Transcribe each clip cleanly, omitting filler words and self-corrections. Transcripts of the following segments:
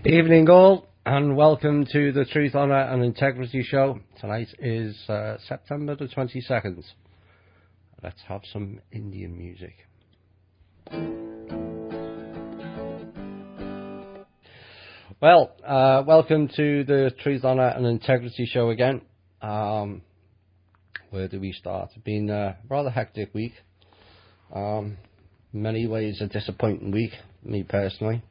Evening all, and welcome to the Truth, Honour and Integrity show. Tonight is September the 22nd. Let's have some Indian music. Well, welcome to the Truth, Honour and Integrity show again. Where do we start? It's been a rather hectic week. In many ways a disappointing week, me personally.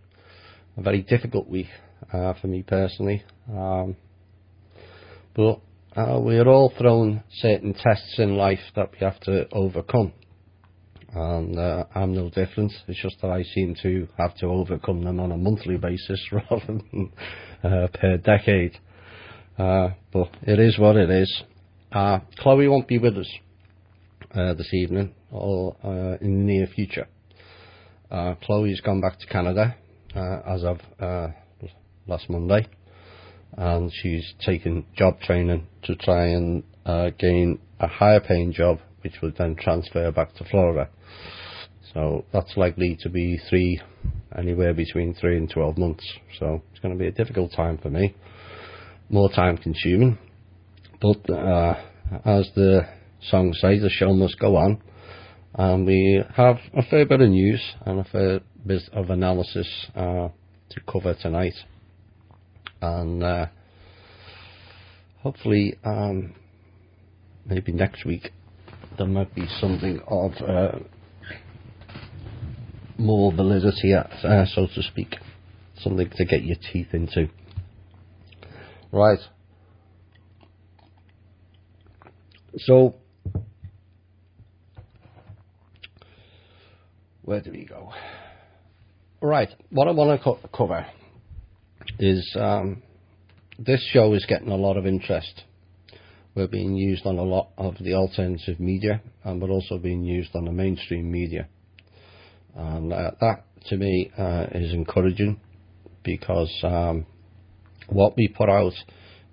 A very difficult week for me personally. But we're all thrown certain tests in life that we have to overcome. And I'm no different. It's just that I seem to have to overcome them on a monthly basis rather than per decade. But it is what it is. Chloe won't be with us this evening or in the near future. Chloe's gone back to Canada as of last Monday, and she's taken job training to try and gain a higher paying job, which will then transfer back to Florida. So that's likely to be anywhere between 3 and 12 months. So it's going to be a difficult time for me, more time consuming. But as the song says, the show must go on, and we have a fair bit of news and a fair bit of analysis to cover tonight. And hopefully maybe next week there might be something of more validity, so to speak, something to get your teeth into. Right, so where do we go? Right, what I want to cover is this show is getting a lot of interest. We're being used on a lot of the alternative media, and we're also being used on the mainstream media. And that, to me, is encouraging, because what we put out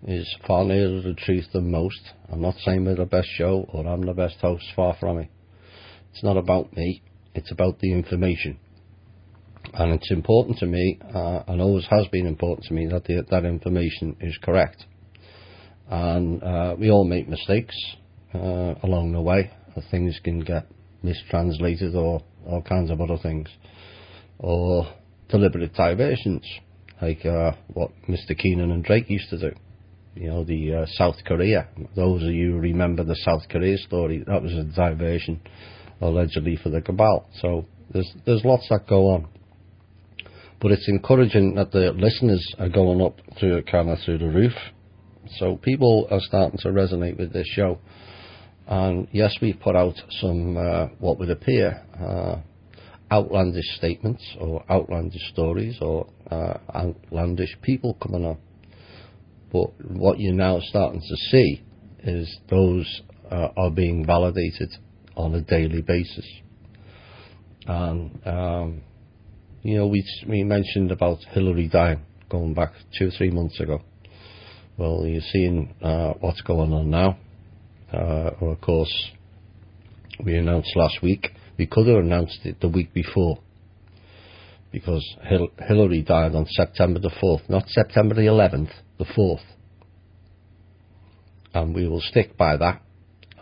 is far nearer the truth than most. I'm not saying we're the best show or I'm the best host, far from it. It's not about me, it's about the information. And it's important to me, and always has been important to me, that that information is correct. And we all make mistakes along the way. Things can get mistranslated, or all kinds of other things, or deliberate diversions, like what Mr. Keenan and Drake used to do. You know, the South Korea. Those of you who remember the South Korea story, that was a diversion, allegedly, for the cabal. So there's lots that go on. But it's encouraging that the listeners are going up through the roof. So people are starting to resonate with this show. And yes, we put out some what would appear outlandish statements, or outlandish stories, or outlandish people coming on. But what you're now starting to see is those are being validated on a daily basis. And you know, we mentioned about Hillary dying going back 2 or 3 months ago. Well, you're seeing what's going on now. Or of course, we announced last week. We could have announced it the week before, because Hillary died on September the 4th, not September the 11th, the 4th. And we will stick by that.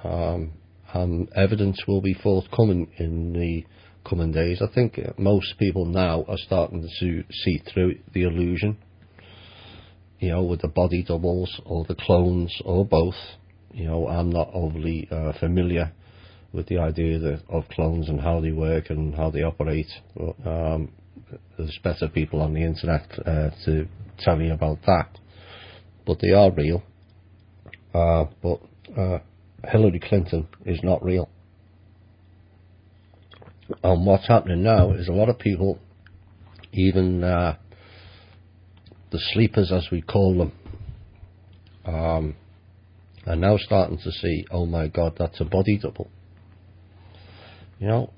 And evidence will be forthcoming in the coming days. I think most people now are starting to see through the illusion, you know, with the body doubles or the clones or both. You know, I'm not overly familiar with the idea of clones and how they work and how they operate. But, there's better people on the internet to tell you about that. But they are real. But Hillary Clinton is not real. And what's happening now is a lot of people, even the sleepers as we call them, are now starting to see, oh my God, that's a body double. You know,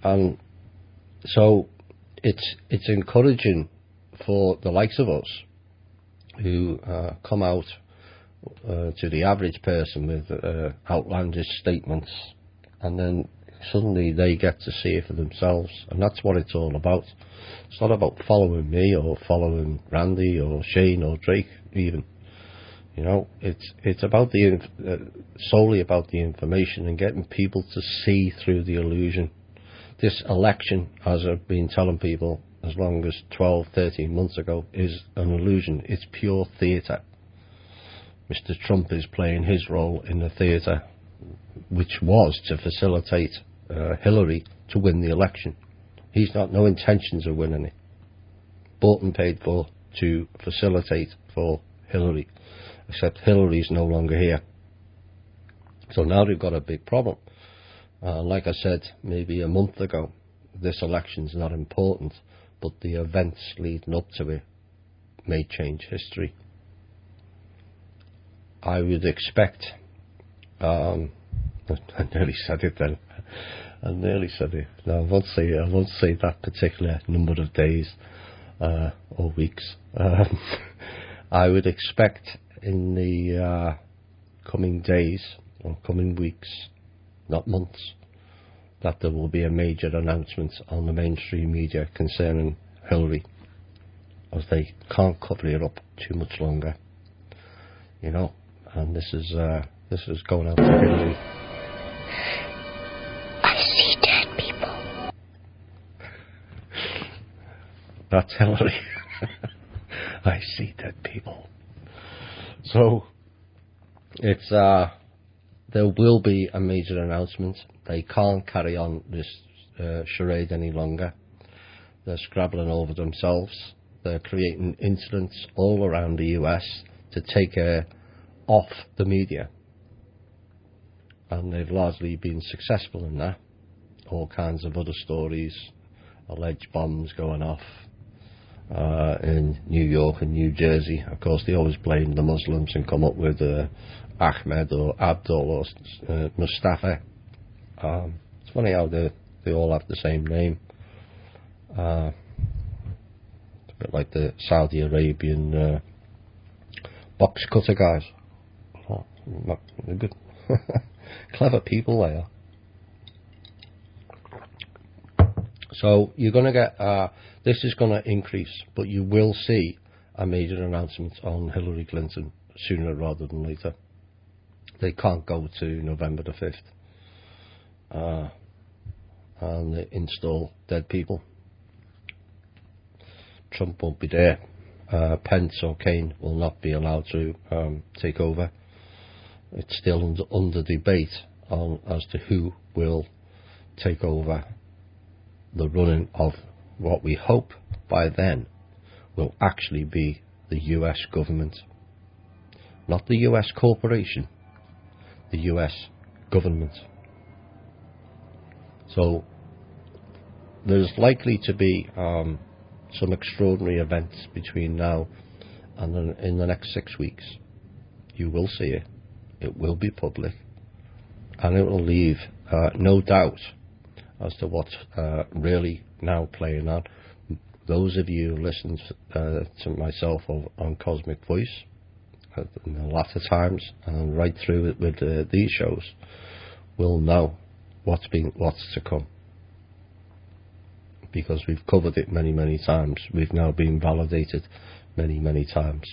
and so it's encouraging for the likes of us who come out to the average person with outlandish statements, and then Suddenly they get to see it for themselves, and that's what it's all about. It's not about following me or following Randy or Shane or Drake even. You know, it's about solely about the information and getting people to see through the illusion. This election, as I've been telling people as long as 12, 13 months ago, is an illusion. It's pure theatre. Mr. Trump is playing his role in the theatre, which was to facilitate Hillary to win the election. He's got no intentions of winning it. Bought and paid for to facilitate for Hillary. Except Hillary's no longer here. So now they've got a big problem. Like I said maybe a month ago, this election's not important, but the events leading up to it may change history. I would expect, I nearly said it then. I nearly said it. No, I won't say that particular number of days or weeks. I would expect in the coming days or coming weeks, not months, that there will be a major announcement on the mainstream media concerning Hillary, as they can't cover it up too much longer, you know. And this is going out to Hillary. I see dead people. That's Hillary. I see dead people. So it's there will be a major announcement. They can't carry on this charade any longer. They're scrabbling over themselves. They're creating incidents all around the US to take off the media, and they've largely been successful in that. All kinds of other stories, alleged bombs going off in New York and New Jersey. Of course, they always blame the Muslims and come up with Ahmed or Abdul or Mustafa. It's funny how they all have the same name. It's a bit like the Saudi Arabian box cutter guys. Oh, they're good. Clever people they are. So you're going to get, this is going to increase, but you will see a major announcement on Hillary Clinton sooner rather than later. They can't go to November the 5th and install dead people. Trump won't be there. Pence or Kane will not be allowed to take over. It's still under debate as to who will take over the running of what we hope by then will actually be the US government. Not the US corporation, the US government. So there's likely to be some extraordinary events between now and in the next 6 weeks. You will see it. It will be public, and it will leave no doubt as to what's really now playing on. Those of you who listen to myself on Cosmic Voice in the latter times and right through it with these shows will know what's to come, because we've covered it many times. We've now been validated many times.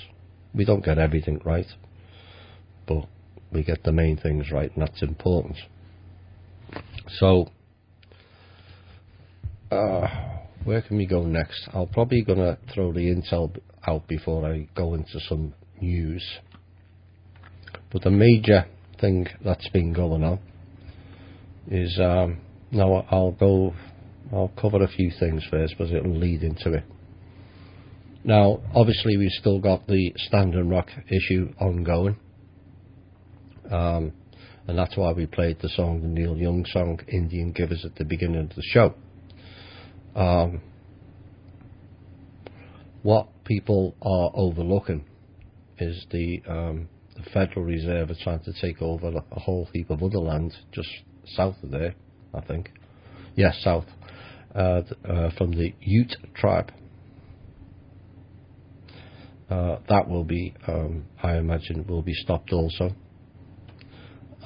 We don't get everything right, but we get the main things right, and that's important. So where can we go next? I'm probably going to throw the intel out before I go into some news. But the major thing that's been going on is now I'll cover a few things first, but it'll lead into it. Now, obviously, we've still got the Standing Rock issue ongoing, and that's why we played the song, the Neil Young song, Indian Givers, at the beginning of the show. What people are overlooking is the Federal Reserve are trying to take over a whole heap of other land just south of there, I think. Yes, south, from the Ute tribe. That will be, I imagine, will be stopped also.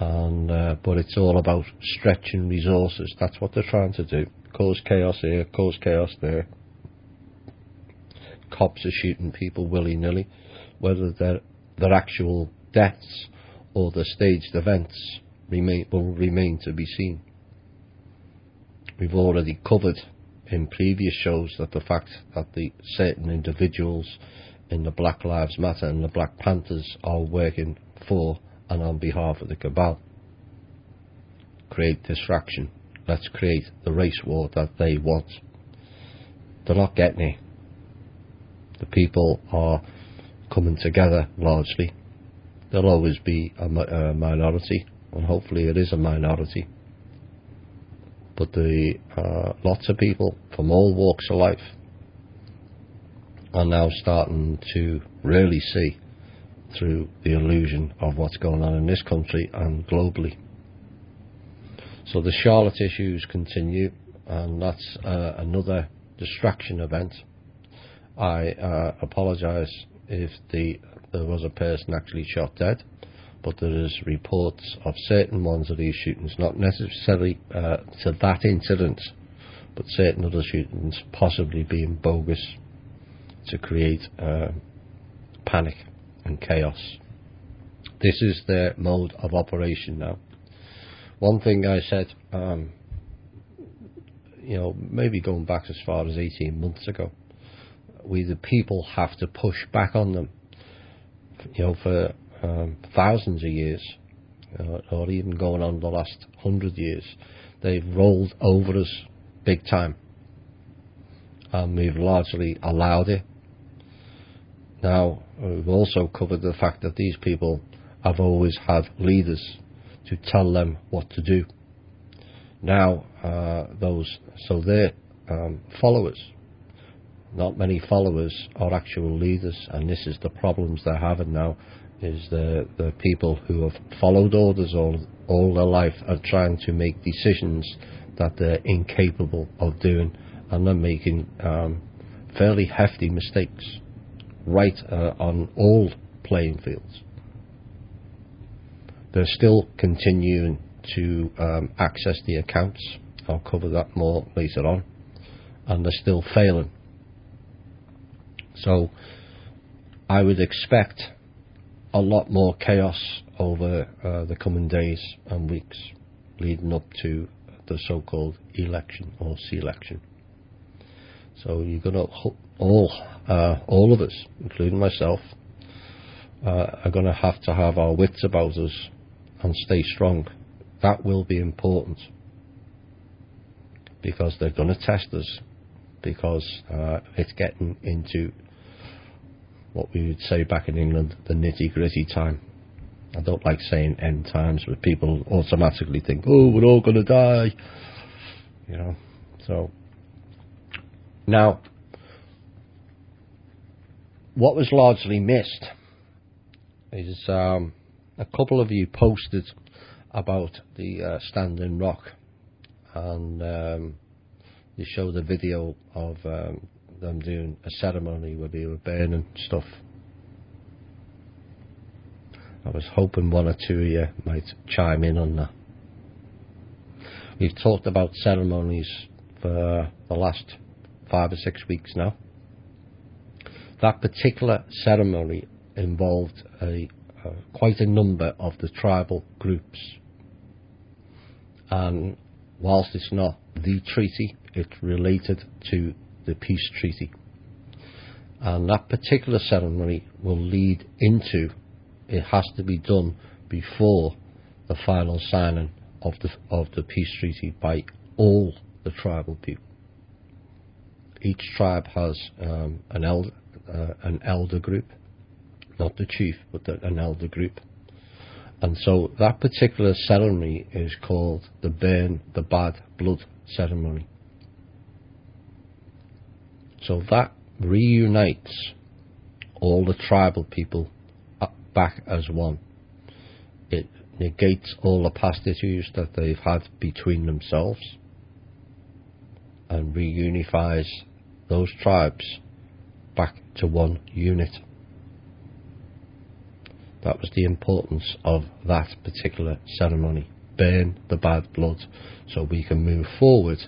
and but it's all about stretching resources. That's what they're trying to do. Cause chaos here, cause chaos there. Cops are shooting people willy-nilly. Whether they're actual deaths or the staged events will remain to be seen. We've already covered in previous shows that the fact that the certain individuals in the Black Lives Matter and the Black Panthers are working for and on behalf of the cabal. Create distraction. Let's create the race war that they want. They're not getting it. The people are coming together largely. There'll always be a minority, and hopefully it is a minority. But the lots of people from all walks of life are now starting to really see through the illusion of what's going on in this country and globally. So the Charlotte issues continue, and that's another distraction event. I apologise if there was a person actually shot dead, but there is reports of certain ones of these shootings, not necessarily to that incident, but certain other shootings possibly being bogus to create panic and chaos. This is their mode of operation now. One thing I said, maybe going back as far as 18 months ago, we the people have to push back on them, for thousands of years, or even going on the last 100 years. They've rolled over us big time, and we've largely allowed it. Now, we've also covered the fact that these people have always had leaders to tell them what to do. Now, their followers, not many followers are actual leaders, and this is the problems they're having now, is the people who have followed orders all their life are trying to make decisions that they're incapable of doing, and they're making fairly hefty mistakes right on all playing fields. They're still continuing to access the accounts. I'll cover that more later on. And they're still failing. So I would expect a lot more chaos over the coming days and weeks leading up to the so-called election or C-election. So you're going to all of us, including myself, are going to have our wits about us and stay strong. That will be important, because they're going to test us, because it's getting into what we would say back in England, the nitty-gritty time. I don't like saying end times, but people automatically think, oh, we're all going to die. So now, what was largely missed is a couple of you posted about the Standing Rock, and you showed a video of them doing a ceremony where they were burning stuff. I was hoping one or two of you might chime in on that. We've talked about ceremonies for the last 5 or 6 weeks now. That particular ceremony involved quite a number of the tribal groups, and whilst it's not the treaty, it's related to the peace treaty, and that particular ceremony will lead into, it has to be done before the final signing of the peace treaty by all the tribal people. Each tribe has an elder group, not the chief, but an elder group. And so that particular ceremony is called the Burn the Bad Blood ceremony. So that reunites all the tribal people back as one. It negates all the past issues that they've had between themselves and reunifies those tribes back to one unit. That was the importance of that particular ceremony. Burn the bad blood so we can move forward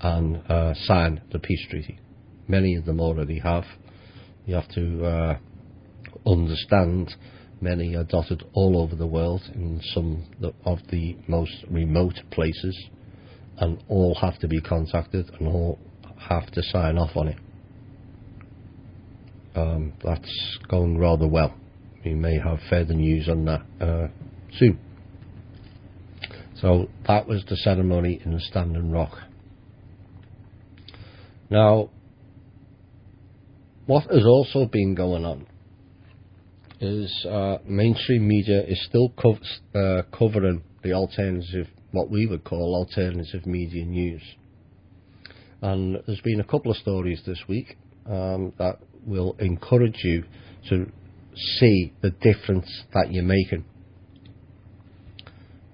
and sign the peace treaty. Many of them already have. You have to understand many are dotted all over the world in some of the most remote places, and all have to be contacted and all have to sign off on it. That's going rather well. We may have further news on that soon. So that was the ceremony in the Standing Rock. Now, what has also been going on is mainstream media is still covering the alternative, what we would call alternative media news. And there's been a couple of stories this week that will encourage you to see the difference that you're making.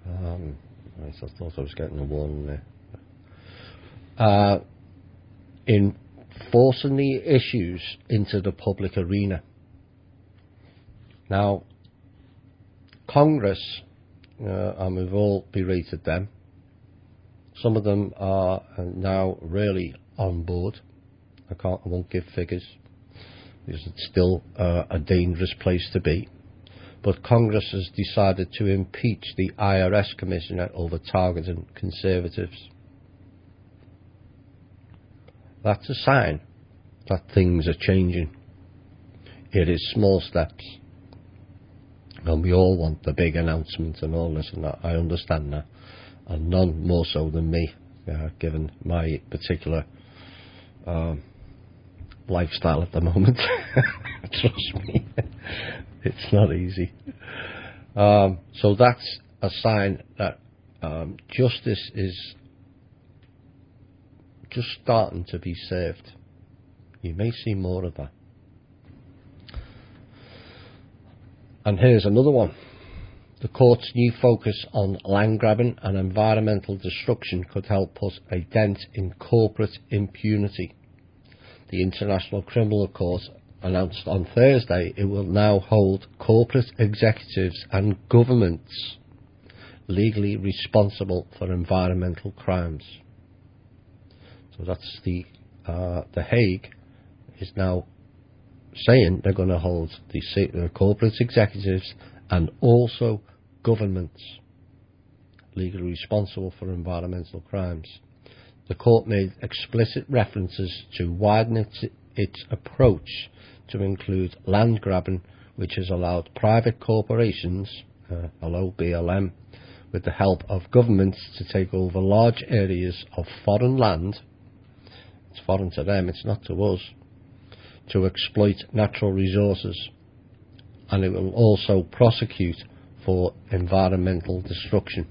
I thought I was getting a warning there. In forcing the issues into the public arena. Now, Congress, and we've all berated them, some of them are now really on board. I won't give figures because it's still a dangerous place to be. But Congress has decided to impeach the IRS Commissioner over targeting Conservatives. That's a sign that things are changing. It is small steps. And we all want the big announcement and all this and that. I understand that. And none more so than me, given my particular lifestyle at the moment. Trust me, it's not easy. So that's a sign that justice is just starting to be served. You may see more of that. And here's another one. The court's new focus on land grabbing and environmental destruction could help put a dent in corporate impunity. The International Criminal Court announced on Thursday it will now hold corporate executives and governments legally responsible for environmental crimes. So that's the Hague is now saying they're going to hold the corporate executives and also governments legally responsible for environmental crimes. The court made explicit references to widen its approach to include land grabbing, which has allowed private corporations, hello BLM, with the help of governments to take over large areas of foreign land. It's foreign to them, it's not to us, to exploit natural resources. And it will also prosecute for environmental destruction.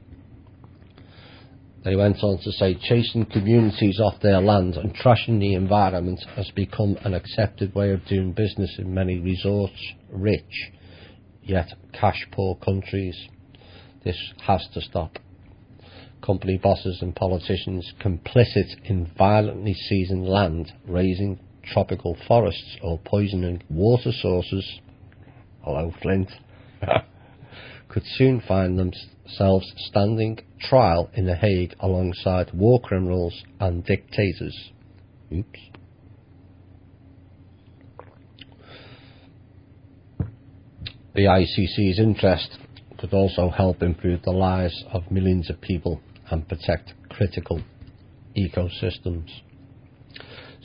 They went on to say chasing communities off their land and trashing the environment has become an accepted way of doing business in many resource-rich yet cash-poor countries. This has to stop. Company bosses and politicians complicit in violently seizing land, razing tropical forests or poisoning water sources, hello Flint, could soon find themselves standing trial in The Hague alongside war criminals and dictators. Oops. The ICC's interest could also help improve the lives of millions of people and protect critical ecosystems.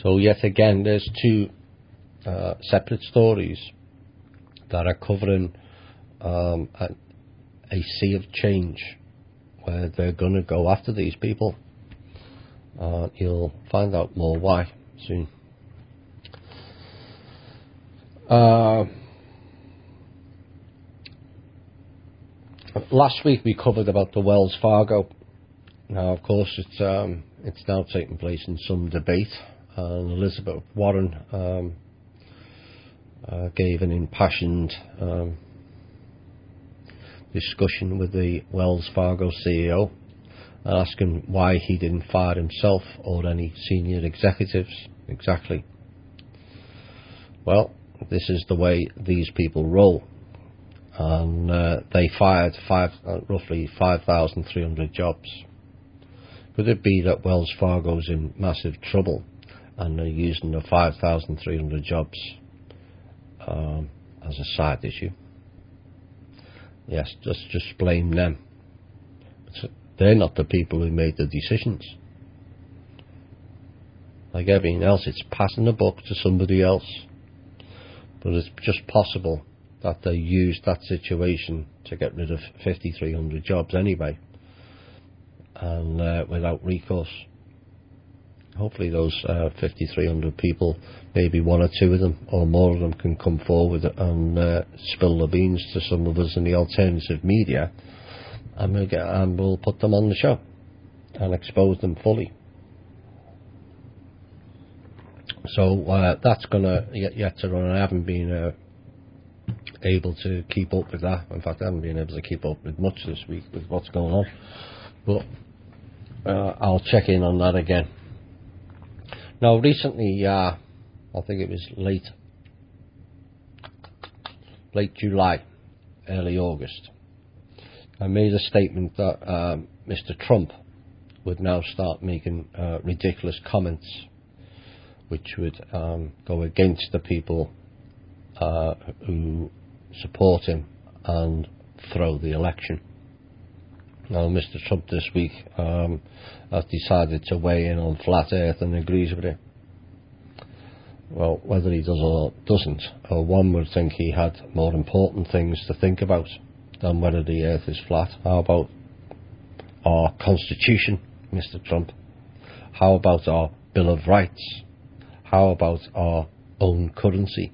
So yet again, there's two separate stories that are covering a sea of change where they're going to go after these people. You'll find out more why soon. Last week we covered about the Wells Fargo. Now, of course, it's now taking place in some debate. And Elizabeth Warren gave an impassioned discussion with the Wells Fargo CEO, asking why he didn't fire himself or any senior executives. Exactly. Well, this is the way these people roll. and they fired roughly 5,300 jobs. Could it be that Wells Fargo's in massive trouble and they're using the 5,300 jobs as a side issue? Yes, just blame them. They're not the people who made the decisions. Like everything else, it's passing the buck to somebody else. But it's just possible that they used that situation to get rid of 5,300 jobs anyway, and without recourse. Hopefully those 5,300 people, maybe one or two of them or more of them, can come forward and spill the beans to some of us in the alternative media, and we'll put them on the show and expose them fully. So that's going to yet to run. I haven't been able to keep up with that. In fact, I haven't been able to keep up with much this week with what's going on. But I'll check in on that again. Now, recently, I think it was late July, early August, I made a statement that Mr. Trump would now start making ridiculous comments which would go against the people who support him and throw the election. Now, Mr. Trump this week has decided to weigh in on flat earth and agrees with it. Well, whether he does or doesn't, one would think he had more important things to think about than whether the earth is flat. How about our Constitution, Mr. Trump? How about our Bill of Rights? How about our own currency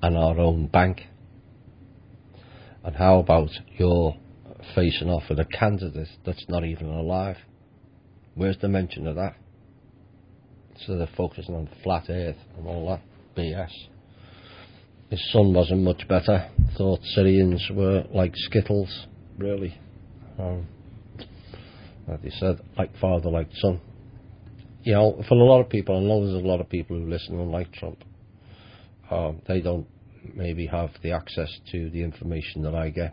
and our own bank? And how about your facing off with a candidate that's not even alive? Where's the mention of that? So they're focusing on flat earth and all that BS. His son wasn't much better. Thought Syrians were like Skittles, really. Like they said, like father, like son. You know, for a lot of people, I know there's a lot of people who listen and like Trump. They don't maybe have the access to the information that I get.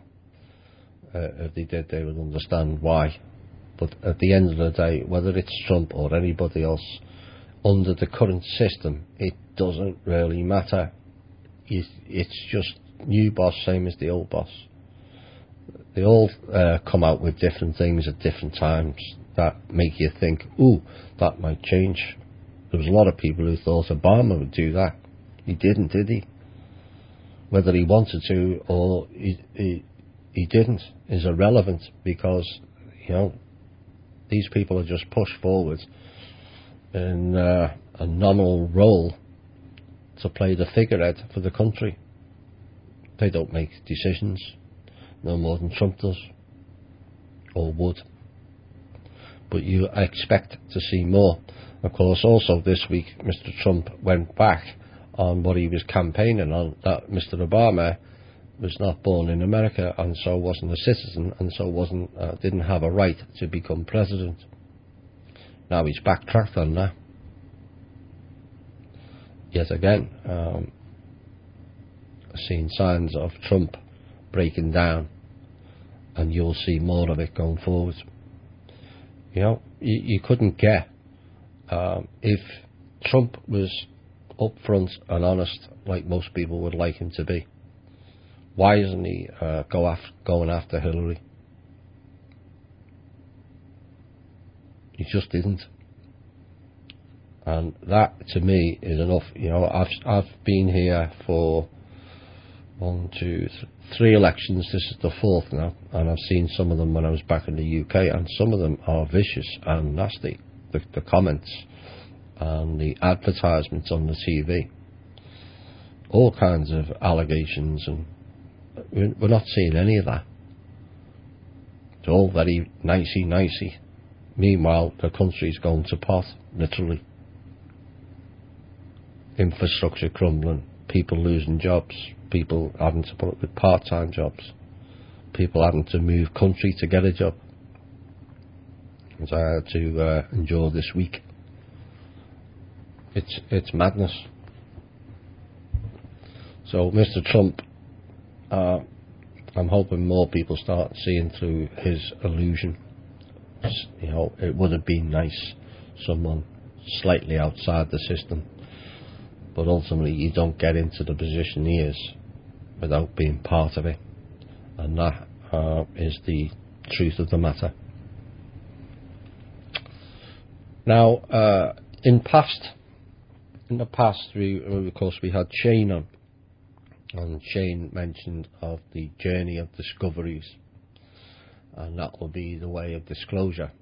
If they did, they would understand why. But at the end of the day, whether it's Trump or anybody else, under the current system, it doesn't really matter. It's just new boss, same as the old boss. They all come out with different things at different times that make you think, ooh, that might change. There was a lot of people who thought Obama would do that. He didn't, did he? Whether he wanted to or he didn't is irrelevant, because, you know, these people are just pushed forward in a nominal role to play the figurehead for the country. They don't make decisions, no more than Trump does, or would. But you expect to see more. Of course, also this week, Mr. Trump went back on what he was campaigning on, that Mr. Obama was not born in America and so wasn't a citizen and so didn't have a right to become president. Now he's backtracked on that. Yet again, seeing signs of Trump breaking down, and you'll see more of it going forward. You know, you couldn't get, if Trump was upfront and honest like most people would like him to be, why isn't he going after Hillary? He just isn't. And that, to me, is enough. You know, I've been here for 1, 2, 3 elections. This is the 4th now, and I've seen some of them when I was back in the UK, and some of them are vicious and nasty. The comments and the advertisements on the TV, all kinds of allegations, and we're not seeing any of that. It's all very nicey. Meanwhile, the country's going to pot, literally. Infrastructure crumbling, people losing jobs, people having to put up with part-time jobs, people having to move country to get a job, as I had to endure this week. It's madness. So Mr. Trump I'm hoping more people start seeing through his illusion. You know, it would have been nice, someone slightly outside the system, but ultimately you don't get into the position he is without being part of it, and that is the truth of the matter. Now, in the past, of course, we had Shane on, and Shane mentioned of the journey of discoveries, and that will be the way of disclosure,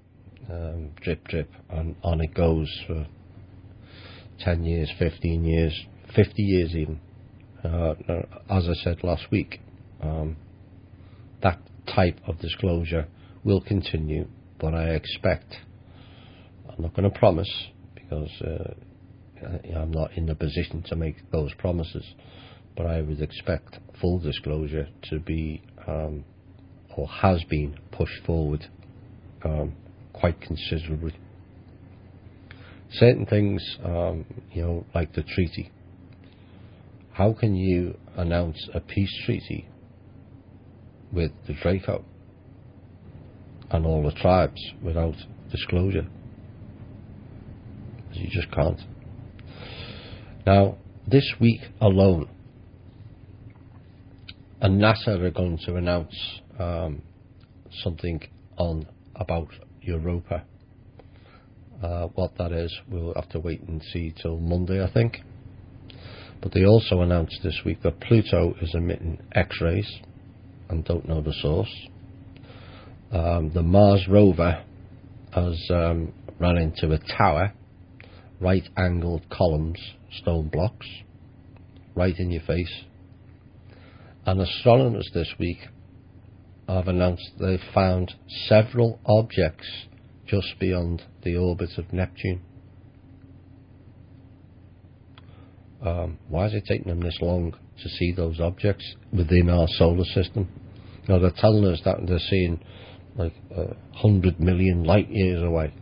drip drip, and on it goes for 10 years, 15 years, 50 years even. As I said last week, that type of disclosure will continue, but I expect, I'm not going to promise because I'm not in the position to make those promises, but I would expect full disclosure to be, or has been, pushed forward quite considerably. Certain things, you know, like the treaty. How can you announce a peace treaty with the Draco and all the tribes without disclosure? You just can't. Now, this week alone, and NASA are going to announce something about Europa. What that is, we'll have to wait and see till Monday, I think. But they also announced this week that Pluto is emitting X-rays, and don't know the source. The Mars rover has ran into a tower, right-angled columns, stone blocks, right in your face. And astronomers this week have announced they've found several objects just beyond the orbit of Neptune. Why is it taking them this long to see those objects within our solar system? Now, they're telling us that they're seeing like 100 million light years away,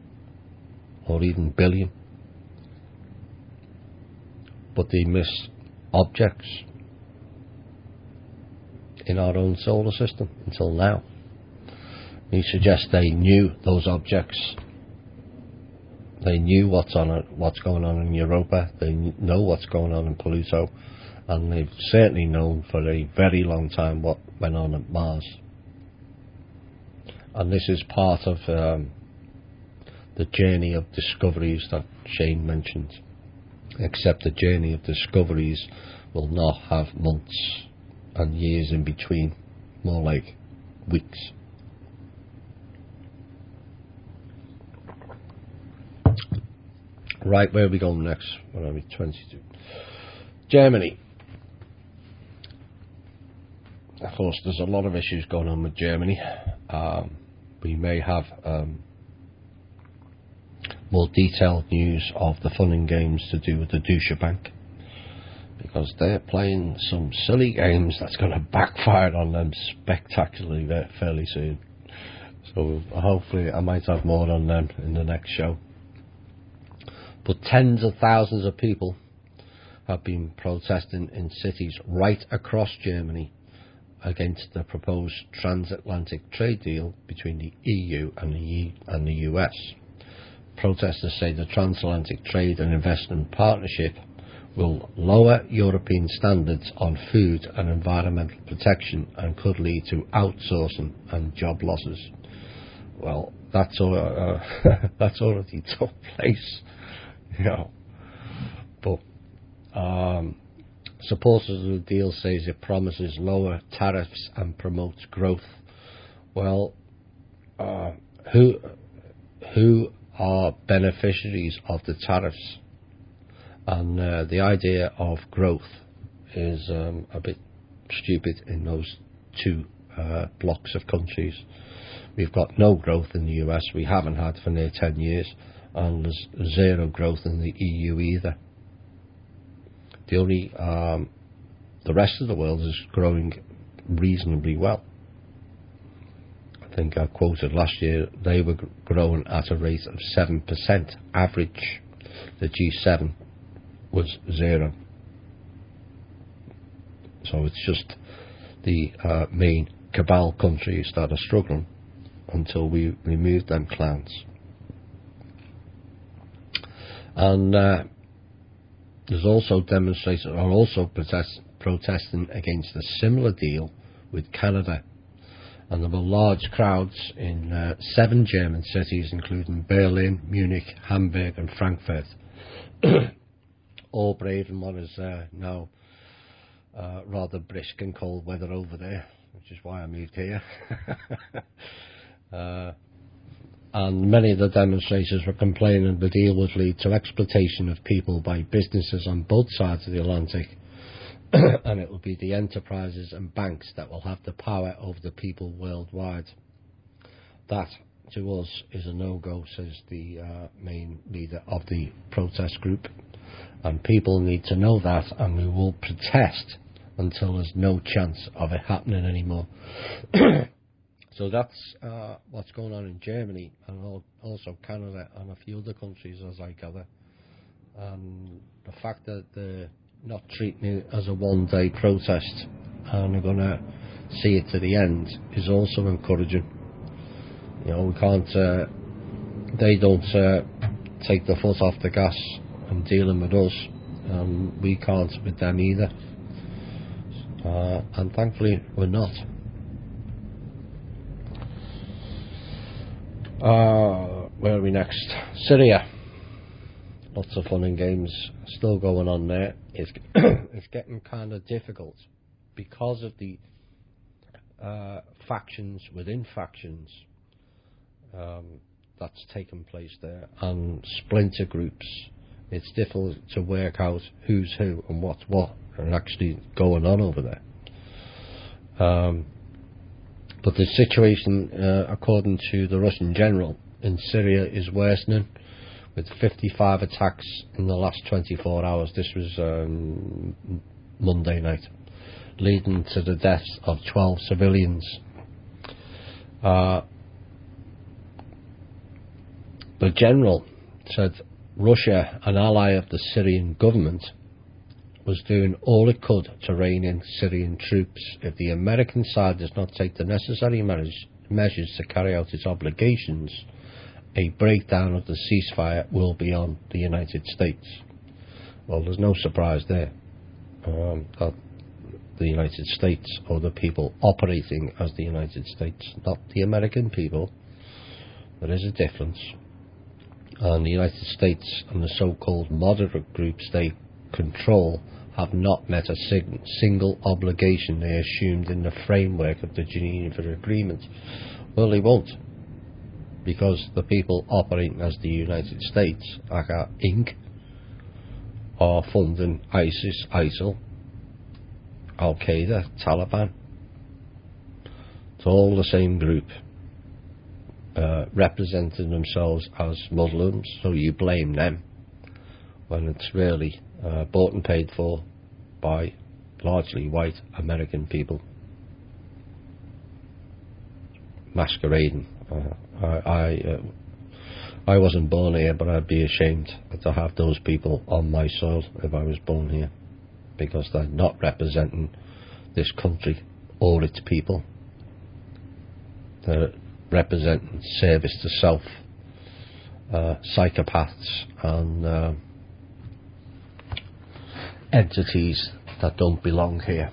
or even billion. But they miss objects in our own solar system until now. You suggest they knew those objects. They knew what's going on in Europa. They know what's going on in Pluto, and they've certainly known for a very long time what went on at Mars. And this is part of the journey of discoveries that Shane mentioned. Except the journey of discoveries will not have months and years in between, more like weeks. Right, where are we going next? Where are we? 22. Germany. Of course, there's a lot of issues going on with Germany. We may have more detailed news of the fun and games to do with the Deutsche Bank, because they're playing some silly games that's going to backfire on them spectacularly fairly soon. So hopefully I might have more on them in the next show. But tens of thousands of people have been protesting in cities right across Germany against the proposed transatlantic trade deal between the EU and the US. Protesters say the transatlantic trade and investment partnership will lower European standards on food and environmental protection and could lead to outsourcing and job losses. Well, that's already took place, you know. But supporters of the deal says it promises lower tariffs and promotes growth. Well, who are beneficiaries of the tariffs? And the idea of growth is a bit stupid in those two blocks of countries. We've got no growth in the US, we haven't had for near 10 years, and there's zero growth in the EU either. The only the rest of the world is growing reasonably well. I think I quoted last year they were growing at a rate of 7% average. The G7 was 0. So it's just the main cabal countries that are struggling until we remove them clans. And there's also demonstrators are also protesting against a similar deal with Canada, and there were large crowds in 7 German cities, including Berlin, Munich, Hamburg and Frankfurt, all braving what is now rather brisk and cold weather over there, which is why I moved here. And many of the demonstrators were complaining the deal would lead to exploitation of people by businesses on both sides of the Atlantic, and it will be the enterprises and banks that will have the power over the people worldwide. That, to us, is a no-go, says the main leader of the protest group. And people need to know that, and we will protest until there's no chance of it happening anymore. So that's what's going on in Germany, and also Canada and a few other countries, as I gather. And the fact that they're not treating it as a one-day protest and are going to see it to the end is also encouraging. You know, we can't. They don't take the foot off the gas and dealing with us, and we can't with them either. And thankfully, we're not. Where are we next? Syria. Lots of fun and games still going on there. It's getting kind of difficult because of the factions within factions that's taken place there, and splinter groups. It's difficult to work out who's who and what's what and actually going on over there. But the situation, according to the Russian general, in Syria is worsening, with 55 attacks in the last 24 hours. This was Monday night, leading to the deaths of 12 civilians. The general said Russia, an ally of the Syrian government, was doing all it could to rein in Syrian troops. If the American side does not take the necessary measures to carry out its obligations, a breakdown of the ceasefire will be on the United States. Well, there's no surprise there that the United States, or the people operating as the United States, not the American people. There is a difference. And the United States and the so-called moderate groups they control have not met a single obligation they assumed in the framework of the Geneva Agreement. Well, they won't, because the people operating as the United States, aka Inc., are funding ISIS, ISIL, Al-Qaeda, Taliban. It's all the same group, representing themselves as Muslims, so you blame them when it's really bought and paid for by largely white American people masquerading. I wasn't born here, but I'd be ashamed to have those people on my soil if I was born here, because they're not representing this country or its people. They're representing service to self, psychopaths and entities that don't belong here.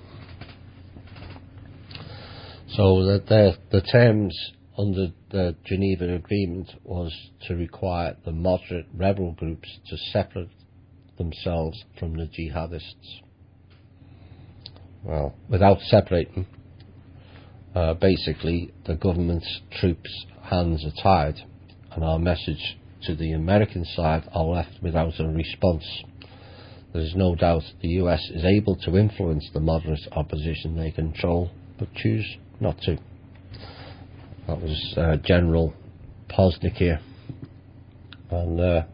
So the terms under the Geneva Agreement was to require the moderate rebel groups to separate themselves from the jihadists. Well, without separating, basically the government's troops' hands are tied, and our message to the American side are left without a response. There is no doubt the US is able to influence the moderate opposition they control, but choose not to. That was General Posnick here. And I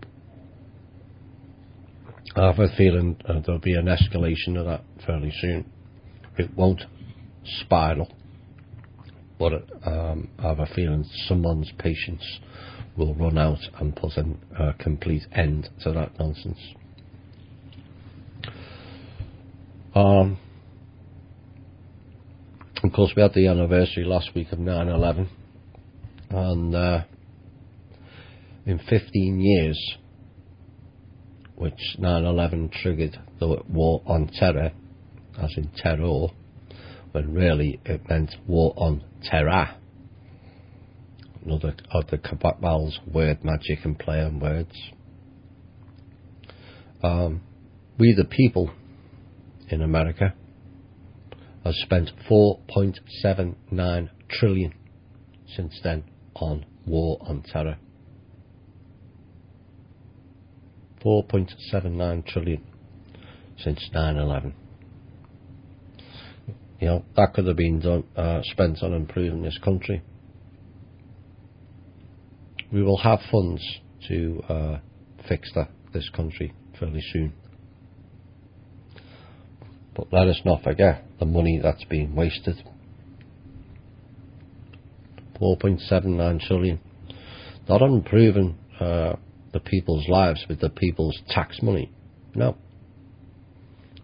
have a feeling there'll be an escalation of that fairly soon. It won't spiral, but I have a feeling someone's patience will run out and put a complete end to that nonsense. Of course, we had the anniversary last week of 9/11, and in 15 years, which 9/11 triggered the war on terror, as in terror, when really it meant war on terror. Another of the cabal's word magic and play on words. We the people in America have spent 4.79 trillion since then on war on terror. 4.79 trillion since 9/11. You know, that could have been spent on improving this country. We will have funds to fix this country fairly soon. But let us not forget the money that's being wasted. 4.79 trillion. Not on improving the people's lives with the people's tax money. No.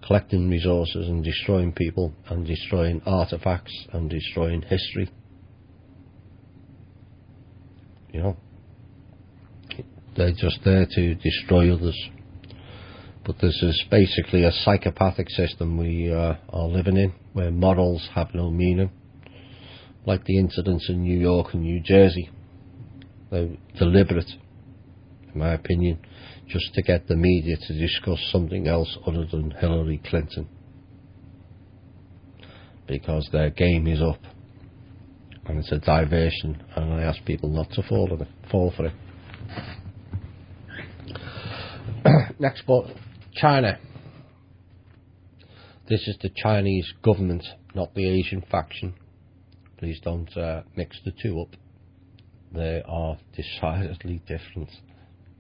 Collecting resources and destroying people and destroying artifacts and destroying history. You know, they're just there to destroy others. But this is basically a psychopathic system we are living in, where morals have no meaning. Like the incidents in New York and New Jersey. They're deliberate, in my opinion, just to get the media to discuss something else other than Hillary Clinton. Because their game is up. And it's a diversion, and I ask people not to fall for it. Next book, China. This is the Chinese government, not the Asian faction. Please don't mix the two up. They are decidedly different,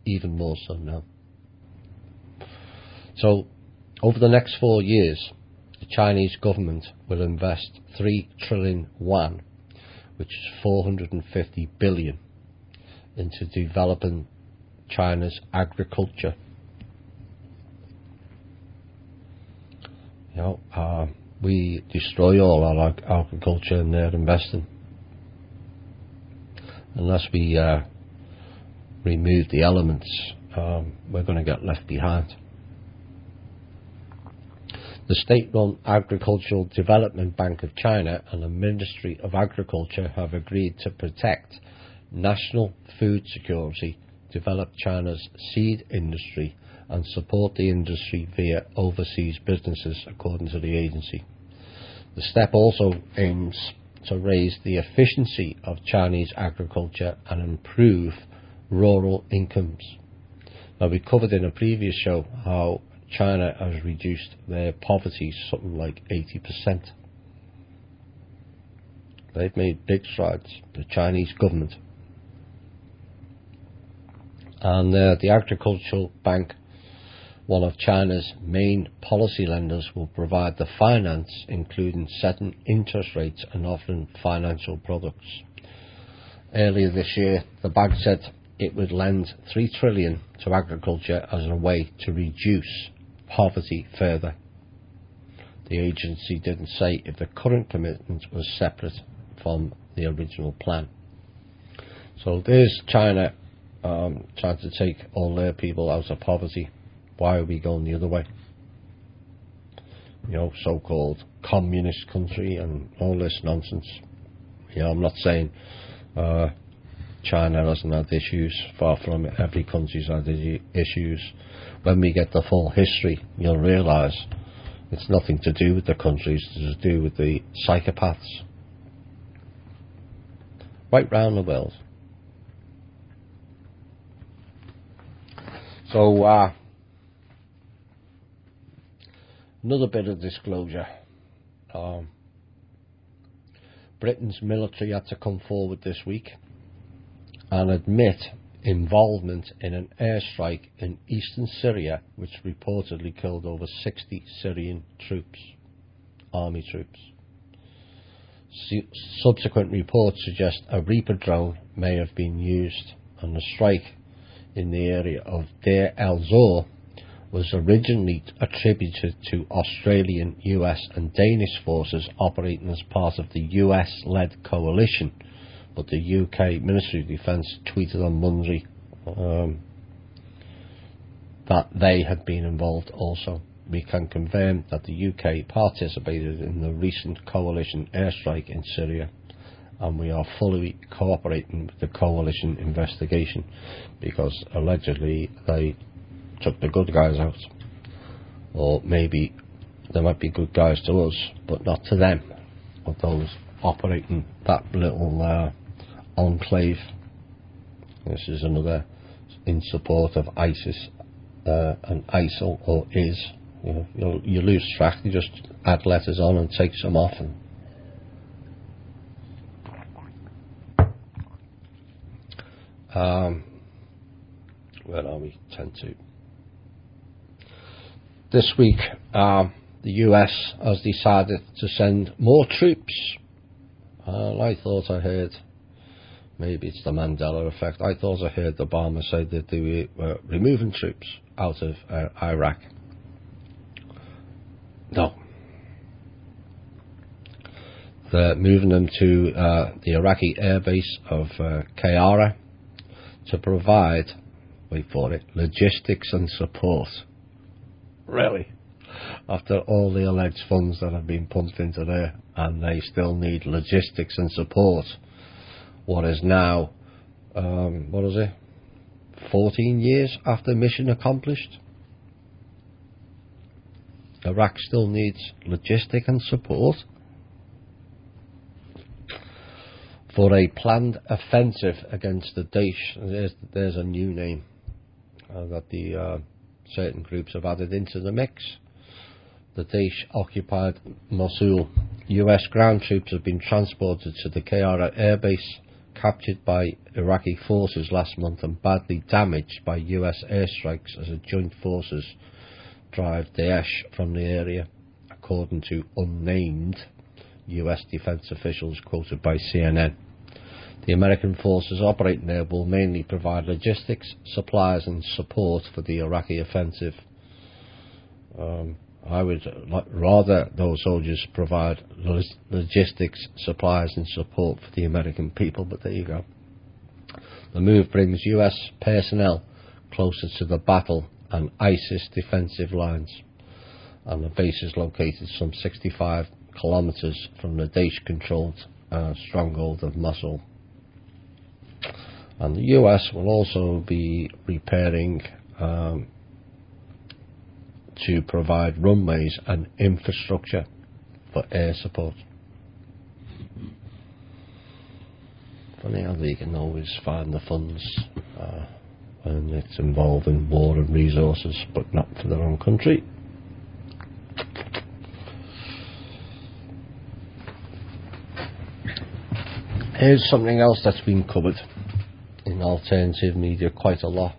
even more so now. So, over the next 4 years, the Chinese government will invest 3 trillion yuan, which is 450 billion, into developing China's agriculture. You know, we destroy all our agriculture and they're investing. Unless we remove the elements, we're going to get left behind. The state-run Agricultural Development Bank of China and the Ministry of Agriculture have agreed to protect national food security, develop China's seed industry, and support the industry via overseas businesses, according to the agency. The step also aims to raise the efficiency of Chinese agriculture and improve rural incomes. Now, we covered in a previous show how China has reduced their poverty something like 80%. They've made big strides, the Chinese government. And the Agricultural Bank, one of China's main policy lenders, will provide the finance, including setting interest rates and offering financial products. Earlier this year, the bank said it would lend 3 trillion to agriculture as a way to reduce poverty further. The agency didn't say if the current commitment was separate from the original plan. So there's China trying to take all their people out of poverty. Why are we going the other way? You know, so-called communist country and all this nonsense. You know, I'm not saying China hasn't had issues. Far from it. Every country's had issues. When we get the full history, you'll realise it's nothing to do with the countries. It's to do with the psychopaths. Right round the world. So, another bit of disclosure. Britain's military had to come forward this week and admit involvement in an airstrike in eastern Syria, which reportedly killed over 60 Syrian troops, army troops. Subsequent reports suggest a Reaper drone may have been used, and the strike in the area of Deir el-Zor was originally attributed to Australian, US and Danish forces operating as part of the US-led coalition, but the UK Ministry of Defence tweeted on Monday that they had been involved also. We can confirm that the UK participated in the recent coalition airstrike in Syria, and we are fully cooperating with the coalition investigation, because allegedly they took the good guys out. Or maybe they might be good guys to us, but not to them, or those operating that little enclave. This is another in support of ISIS and ISIL, or is. You lose track, you just add letters on and take some off. And where are we? 10-2. This week, the US has decided to send more troops. I thought I heard, maybe it's the Mandela effect, I thought I heard Obama say that they were removing troops out of Iraq. No. They're moving them to the Iraqi airbase of Kayara to provide, wait for it, logistics and support. Really? After all the alleged funds that have been pumped into there, and they still need logistics and support. What is now, 14 years after mission accomplished? Iraq still needs logistic and support for a planned offensive against the Daesh. There's a new name that the certain groups have added into the mix. The Daesh occupied Mosul. US ground troops have been transported to the Kayara airbase, captured by Iraqi forces last month and badly damaged by US airstrikes as a joint forces drive Daesh from the area, according to unnamed US defense officials quoted by CNN. The American forces operating there will mainly provide logistics, supplies and support for the Iraqi offensive. I would rather those soldiers provide logistics, supplies and support for the American people, but there you go. The move brings US personnel closer to the battle and ISIS defensive lines, and the base is located some 65 kilometres from the Daesh-controlled stronghold of Mosul. And the US will also be repairing to provide runways and infrastructure for air support. Funny how they can always find the funds when it's involving war and resources, but not for their own country. Here's something else that's been covered in alternative media quite a lot,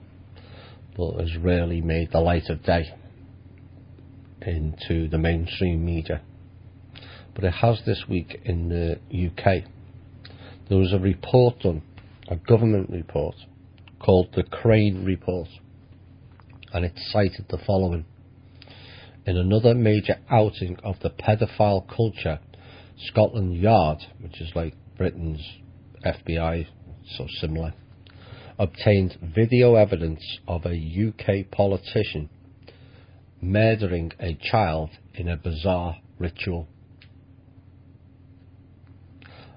but has rarely made the light of day into the mainstream media. But it has this week in the UK. There was a report done, a government report, called the Crane Report, and it cited the following. In another major outing of the pedophile culture, Scotland Yard, which is like Britain's FBI, so similar, obtained video evidence of a UK politician murdering a child in a bizarre ritual.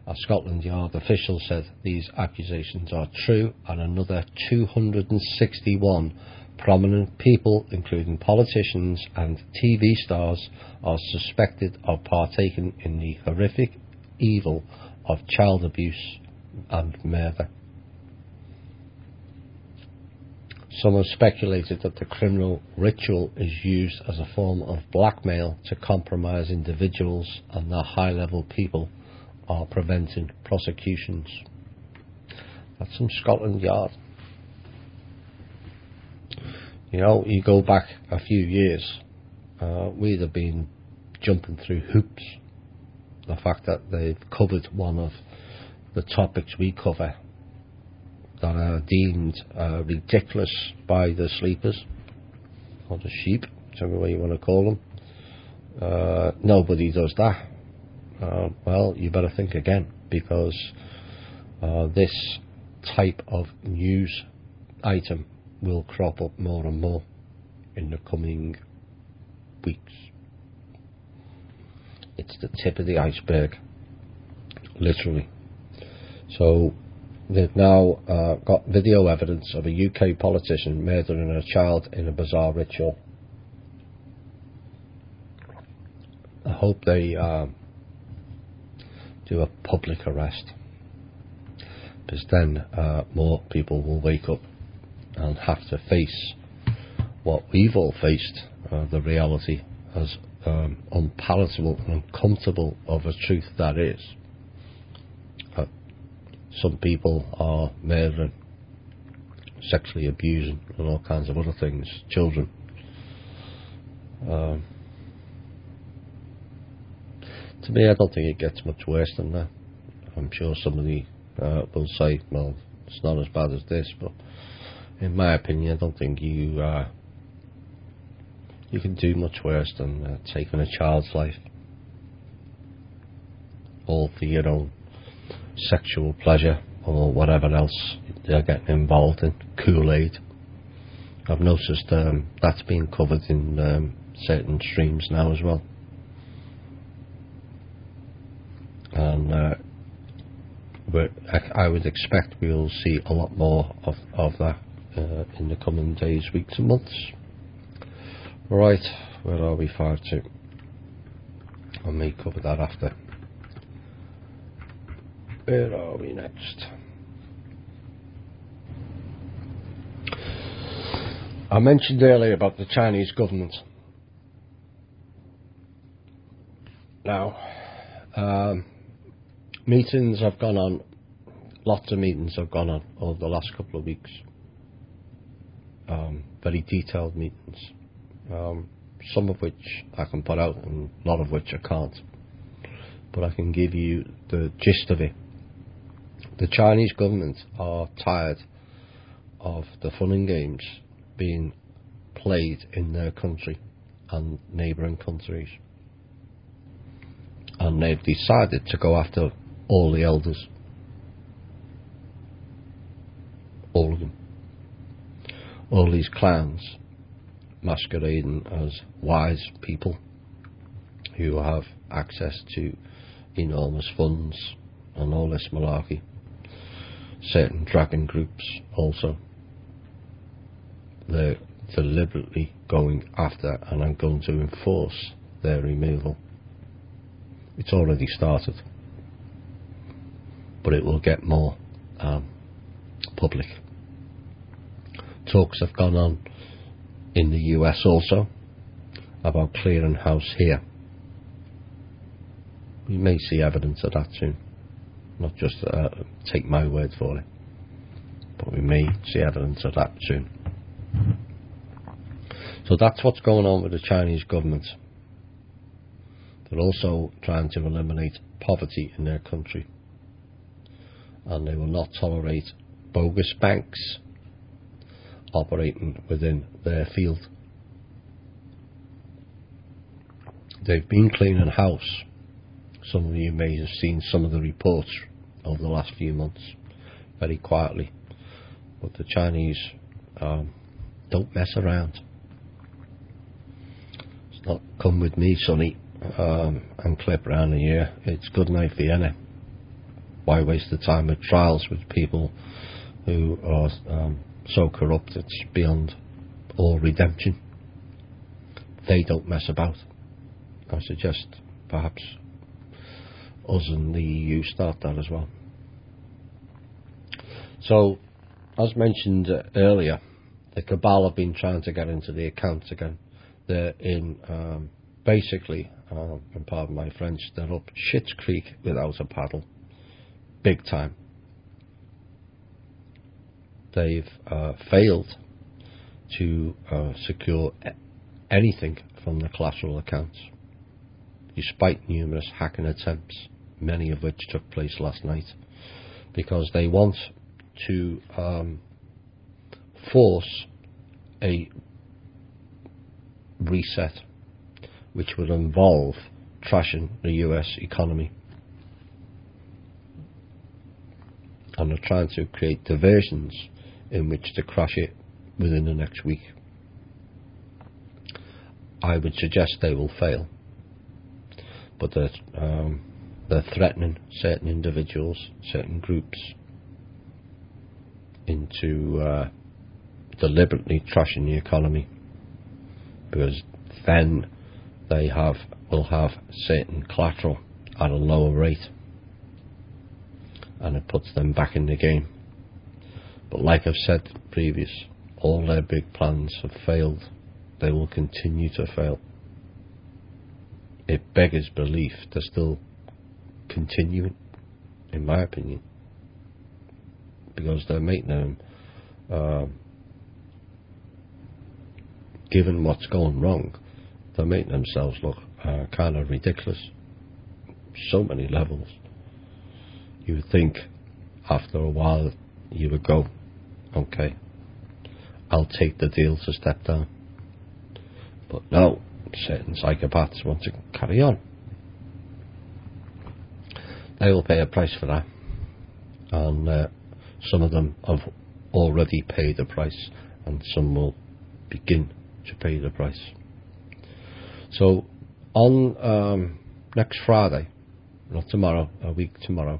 A Scotland Yard official said these accusations are true, and another 261 prominent people, including politicians and TV stars, are suspected of partaking in the horrific evil of child abuse and murder. Some have speculated that the criminal ritual is used as a form of blackmail to compromise individuals, and that high-level people are preventing prosecutions. That's from Scotland Yard. You know, you go back a few years, we'd have been jumping through hoops. The fact that they've covered one of the topics we cover that are deemed ridiculous by the sleepers, or the sheep, whichever way you want to call them. Nobody does that. Well, you better think again, because this type of news item will crop up more and more in the coming weeks. It's the tip of the iceberg, literally. So they've now got video evidence of a UK politician murdering a child in a bizarre ritual. I hope they do a public arrest, because then more people will wake up and have to face what we've all faced, the reality, as unpalatable and uncomfortable of a truth that is. Some people are murdering, sexually abusing, and all kinds of other things, children. To me, I don't think it gets much worse than that. I'm sure somebody will say, well, it's not as bad as this, but in my opinion, I don't think you can do much worse than taking a child's life, all for your own sexual pleasure or whatever else they're getting involved in. Kool-Aid. I've noticed that's being covered in certain streams now as well. And I would expect we'll see a lot more of that in the coming days, weeks and months. Right, where are we? 5-2. I may cover that after. Where are we next? I mentioned earlier about the Chinese government. Now, meetings have gone on, lots of meetings have gone on over the last couple of weeks. Very detailed meetings. Some of which I can put out and a lot of which I can't. But I can give you the gist of it. The Chinese government are tired of the fun and games being played in their country and neighbouring countries. And they've decided to go after all the elders. All of them. All these clowns masquerading as wise people who have access to enormous funds and all this malarkey. Certain dragon groups also. They're deliberately going after and are going to enforce their removal. It's already started, but it will get more public. Talks have gone on in the US also about clearing house here. We may see evidence of that soon. Not just take my word for it, but we may see evidence of that soon. So that's what's going on with the Chinese government. They're also trying to eliminate poverty in their country, and they will not tolerate bogus banks operating within their field. They've been cleaning house. Some of you may have seen some of the reports over the last few months, very quietly. But the Chinese don't mess around. It's not come with me, sonny, and clip round the ear. It's good night Vienna. Why waste the time with trials with people who are so corrupt it's beyond all redemption? They don't mess about. I suggest perhaps us and the EU start that as well. So, as mentioned earlier, the cabal have been trying to get into the accounts again. They're in, basically, and pardon my French, they're up shit's creek without a paddle. Big time. They've failed to secure anything from the collateral accounts, despite numerous hacking attempts, many of which took place last night, because they want to force a reset, which would involve trashing the US economy. And they're trying to create diversions in which to crash it within the next week. I would suggest they will fail, but they're threatening certain individuals, certain groups, into deliberately trashing the economy, because then they will have certain collateral at a lower rate, and it puts them back in the game. But like I've said previous, all their big plans have failed. They will continue to fail. It beggars belief they're still continuing, in my opinion, because they're making them, given what's going wrong, they're making themselves look kind of ridiculous. So many levels. You would think after a while you would go, okay, I'll take the deal to step down. But no, certain psychopaths want to carry on. They will pay a price for that, and some of them have already paid the price, and some will begin to pay the price. So on next Friday, not tomorrow, a week tomorrow,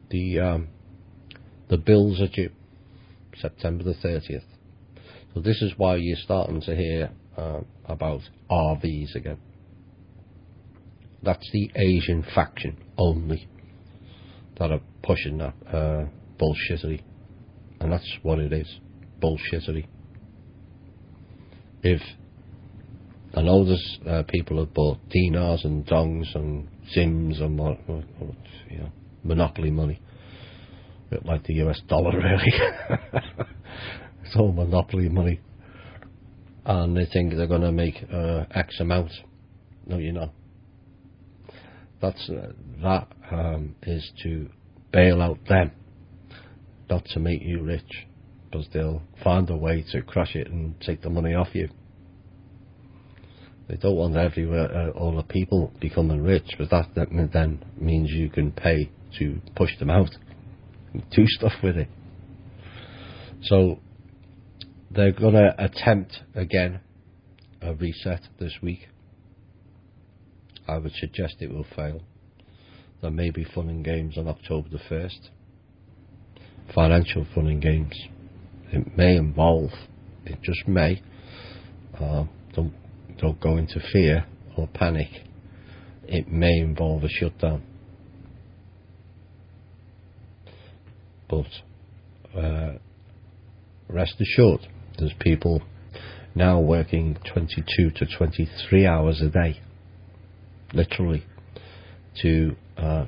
the bills are due, September the 30th. So this is why you're starting to hear about RVs again. That's the Asian faction only that are pushing that bullshittery, and that's what it is, bullshittery. If I know there's people have bought dinars and dongs and zims and monopoly money, a bit like the US dollar really. It's all monopoly money, and they think they're going to make X amount. No, you're not. That is to bail out them, not to make you rich, because they'll find a way to crash it and take the money off you. They don't want all the people becoming rich, but that then means you can pay to push them out and do stuff with it. So they're going to attempt again a reset this week. I would suggest it will fail. There may be fun and games on October the 1st. Financial fun and games. It may involve, it just may, don't go into fear or panic. It may involve a shutdown. But rest assured, there's people now working 22 to 23 hours a day, literally, to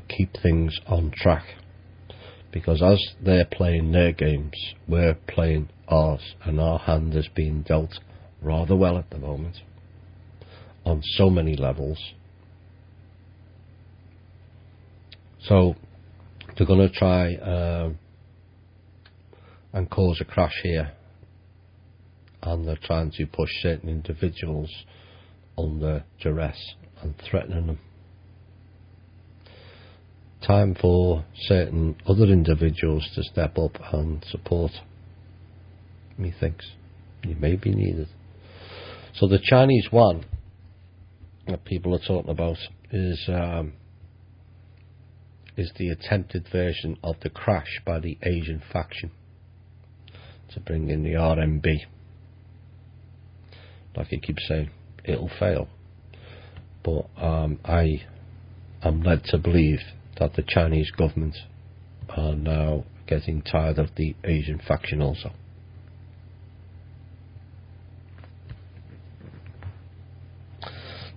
keep things on track. Because as they're playing their games, we're playing ours, and our hand is being dealt rather well at the moment on so many levels. So they're going to try and cause a crash here, and they're trying to push certain individuals under duress and threatening them. Time for certain other individuals to step up and support, methinks. It may be needed. So the Chinese one that people are talking about is the attempted version of the crash by the Asian faction to bring in the RMB. Like I keep saying, it'll fail. But I am led to believe that the Chinese government are now getting tired of the Asian faction also.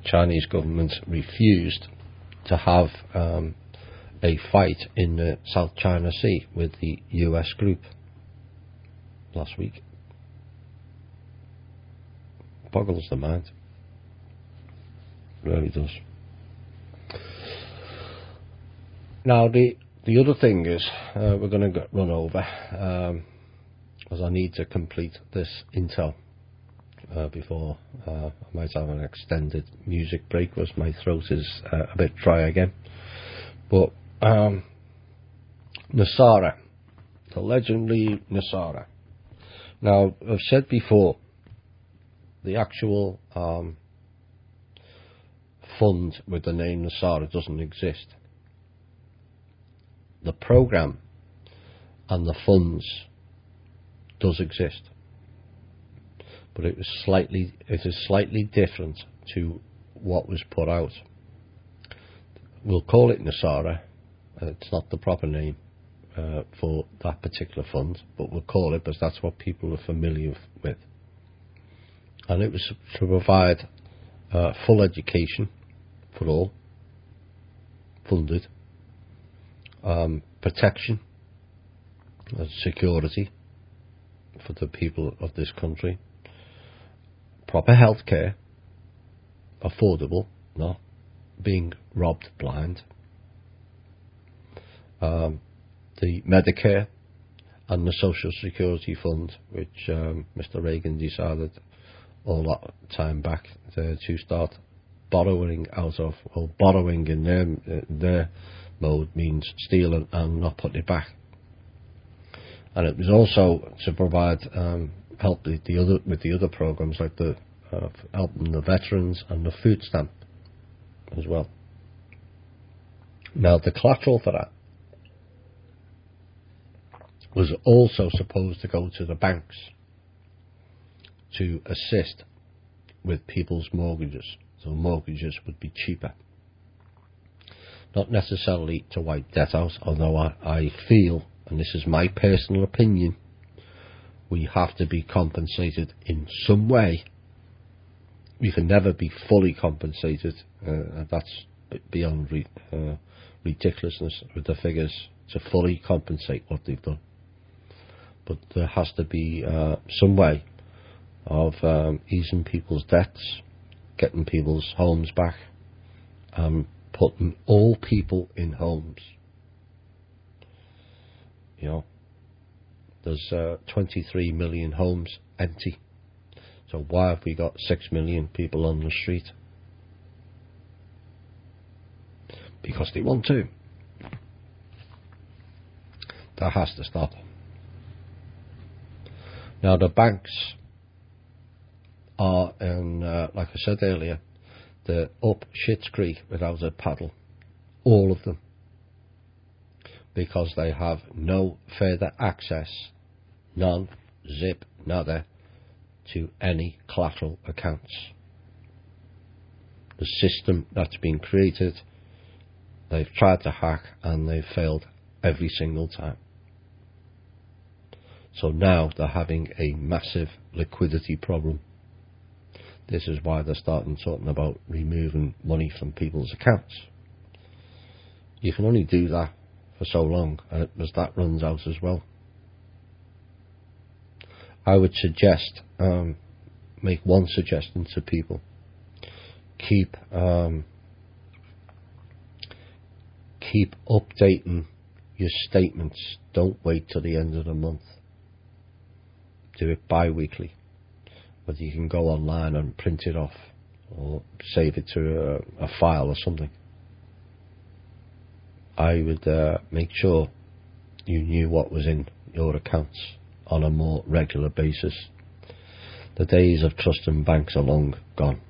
Chinese government refused to have a fight in the South China Sea with the US group last week. Boggles the mind. Really does. Now the other thing is, we're going to run over, as I need to complete this intel before I might have an extended music break, because my throat is a bit dry again. But Nasara, the legendary Nasara. Now, I've said before, the actual fund with the name Nasara doesn't exist. The program and the funds does exist, but it is slightly different to what was put out. We'll call it Nasara. It's not the proper name for that particular fund, but we'll call it because that's what people are familiar with. And it was to provide full education for all, funded, protection and security for the people of this country, proper health care, affordable, not being robbed blind, the Medicare and the Social Security Fund, which Mr. Reagan decided all that time back to start borrowing out of. Well, borrowing in their mode means stealing and not putting it back. And it was also to provide help with the other programs, like the helping the veterans and the food stamp as well. Now, the collateral for that was also supposed to go to the banks to assist with people's mortgages, so mortgages would be cheaper. Not necessarily to wipe debt out, although I feel, and this is my personal opinion, we have to be compensated in some way. We can never be fully compensated. That's beyond ridiculousness with the figures, to fully compensate what they've done. But there has to be some way of easing people's debts, getting people's homes back, putting all people in homes. You know, there's 23 million homes empty. So why have we got 6 million people on the street? Because they want to. That has to stop. Now, the banks are, like I said earlier, they're up Shit's Creek without a paddle. All of them. Because they have no further access, none, zip, nada, to any collateral accounts. The system that's been created, they've tried to hack and they've failed every single time. So now they're having a massive liquidity problem. This is why they're talking about removing money from people's accounts. You can only do that for so long, as that runs out as well. I would suggest, make one suggestion to people: keep updating your statements. Don't wait till the end of the month. Do it bi-weekly. Whether you can go online and print it off or save it to a file or something. I would make sure you knew what was in your accounts on a more regular basis. The days of trusting banks are long gone.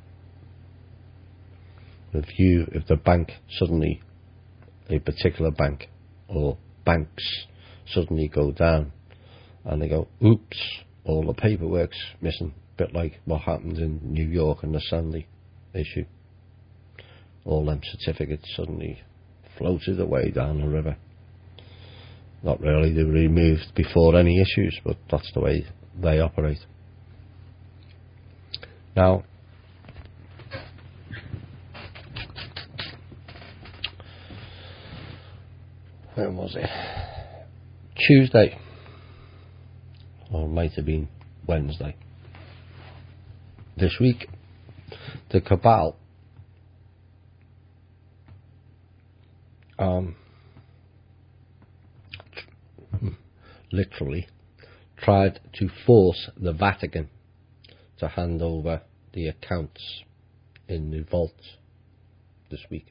If the bank suddenly, a particular bank or banks suddenly go down and they go, oops, all the paperwork's missing, a bit like what happened in New York and the Sandy issue. All them certificates suddenly floated away down the river. Not really, they were removed before any issues, but that's the way they operate. Now, when was it? Tuesday, or it might have been Wednesday. This week, the cabal literally tried to force the Vatican to hand over the accounts in the vault this week.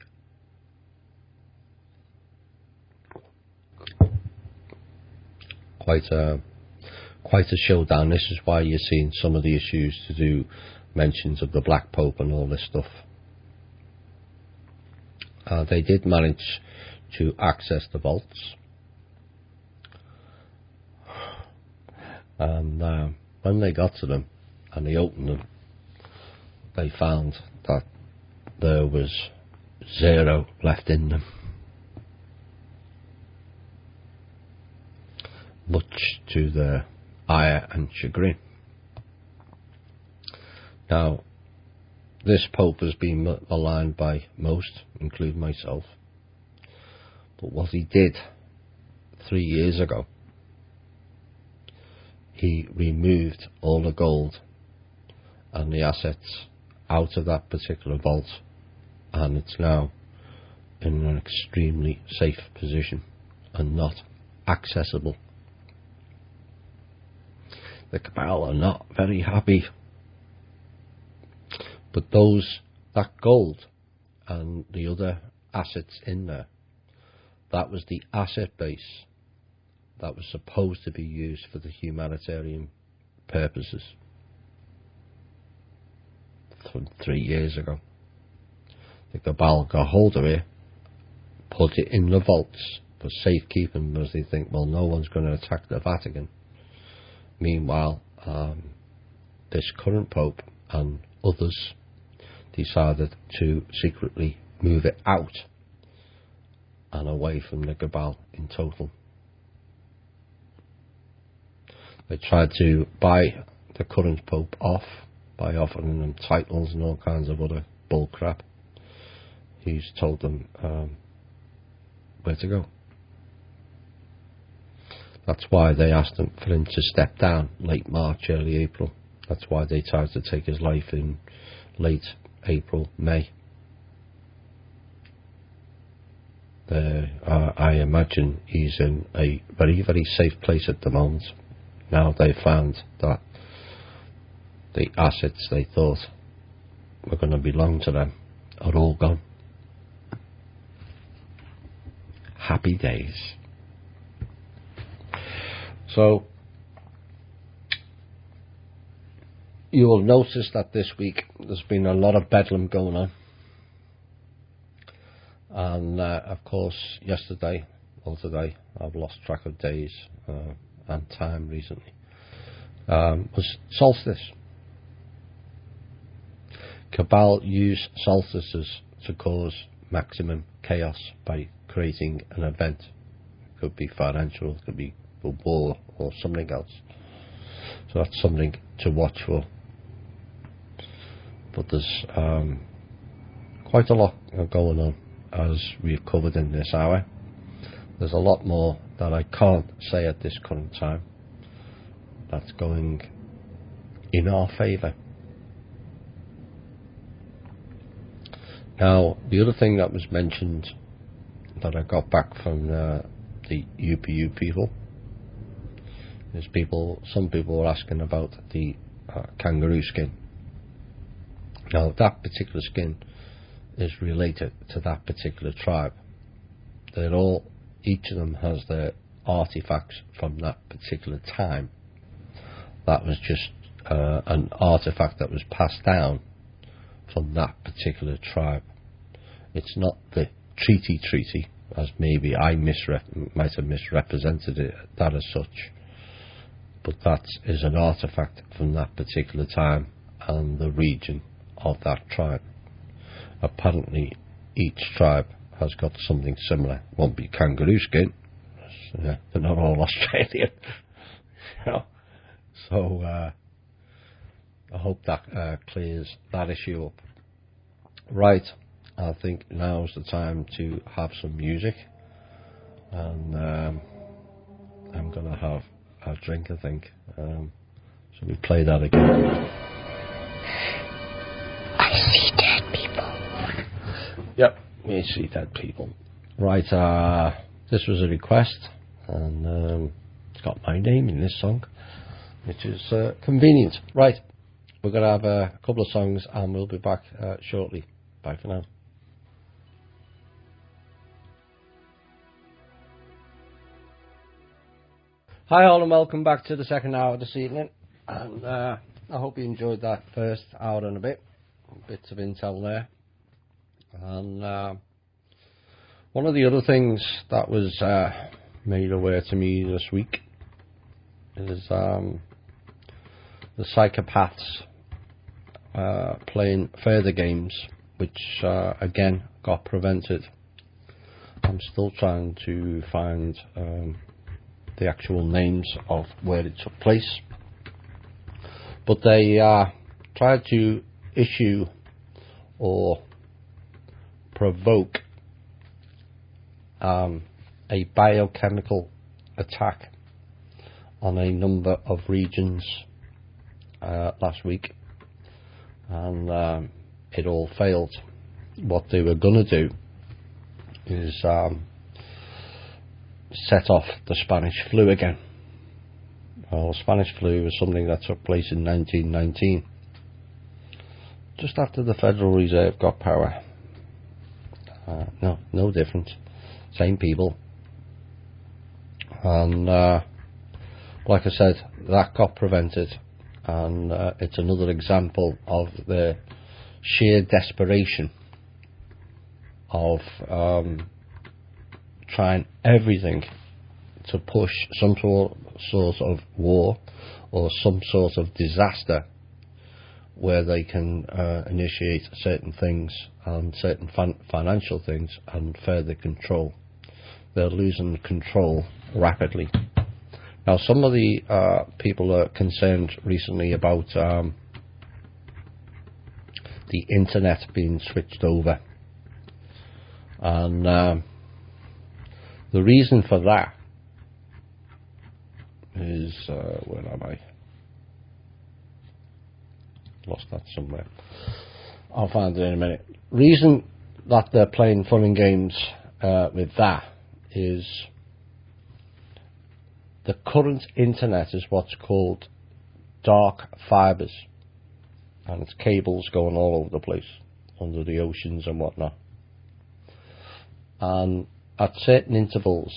Quite a showdown. This is why you're seeing some of the issues to do mentions of the Black Pope and all this stuff. They did manage to access the vaults, and when they got to them and they opened them, they found that there was zero left in them, much to their ire and chagrin. Now, this Pope has been maligned by most, including myself, but what he did 3 years ago, he removed all the gold and the assets out of that particular vault, and it's now in an extremely safe position and not accessible. The cabal are not very happy, but that gold and the other assets in there, that was the asset base that was supposed to be used for the humanitarian purposes from 3 years ago. The cabal got hold of it, put it in the vaults for safekeeping, because they think, well, no one's going to attack the Vatican. Meanwhile, this current Pope and others decided to secretly move it out and away from the cabal in total. They tried to buy the current Pope off by offering them titles and all kinds of other bull crap. He's told them where to go. That's why they asked him for him to step down late March, early April. That's why they tried to take his life in late April, May. I imagine he's in a very, very safe place at the moment. Now they found that the assets they thought were going to belong to them are all gone. Happy days. So you will notice that this week there's been a lot of bedlam going on, and of course yesterday, well today, I've lost track of days and time recently, was solstice. Cabal use solstices to cause maximum chaos by creating an event. It could be financial, it could be a war or something else. So that's something to watch for. But there's quite a lot going on, as we've covered in this hour. There's a lot more that I can't say at this current time that's going in our favour. Now, the other thing that was mentioned that I got back from the UPU people is some people were asking about the kangaroo skin. Now, that particular skin is related to that particular tribe. Each of them has their artifacts from that particular time. That was just an artifact that was passed down from that particular tribe. It's not the treaty, as maybe I might have misrepresented it, that as such. But that is an artifact from that particular time and the region of that tribe. Apparently each tribe has got something similar. Won't be kangaroo skin, they're not all Australian. So I hope that clears that issue up. Right, I think now's the time to have some music, and I'm going to have a drink, I think. So we play that again. I see dead people. Yep, we see dead people. Right, this was a request, and it's got my name in this song, which is convenient. Right, we're going to have a couple of songs and we'll be back shortly. Bye for now. Hi all and welcome back to the second hour this evening, and I hope you enjoyed that first hour and a bit, bits of intel there. And one of the other things that was made aware to me this week is the psychopaths playing further games, which again got prevented. I'm still trying to find the actual names of where it took place, but they tried to issue or provoke a biochemical attack on a number of regions last week, and it all failed. What they were going to do is set off the Spanish flu again. Well, Spanish flu was something that took place in 1919, just after the Federal Reserve got power. No different, same people. And like I said, that got prevented, and it's another example of the sheer desperation of trying everything to push some sort of war or some sort of disaster where they can initiate certain things and certain financial things and further control. They're losing control rapidly. Now, some of the people are concerned recently about the internet being switched over, and the reason for that is, where am I? Lost that somewhere. I'll find it in a minute. Reason that they're playing fun and games with that is the current internet is what's called dark fibres, and it's cables going all over the place, under the oceans and whatnot. And at certain intervals,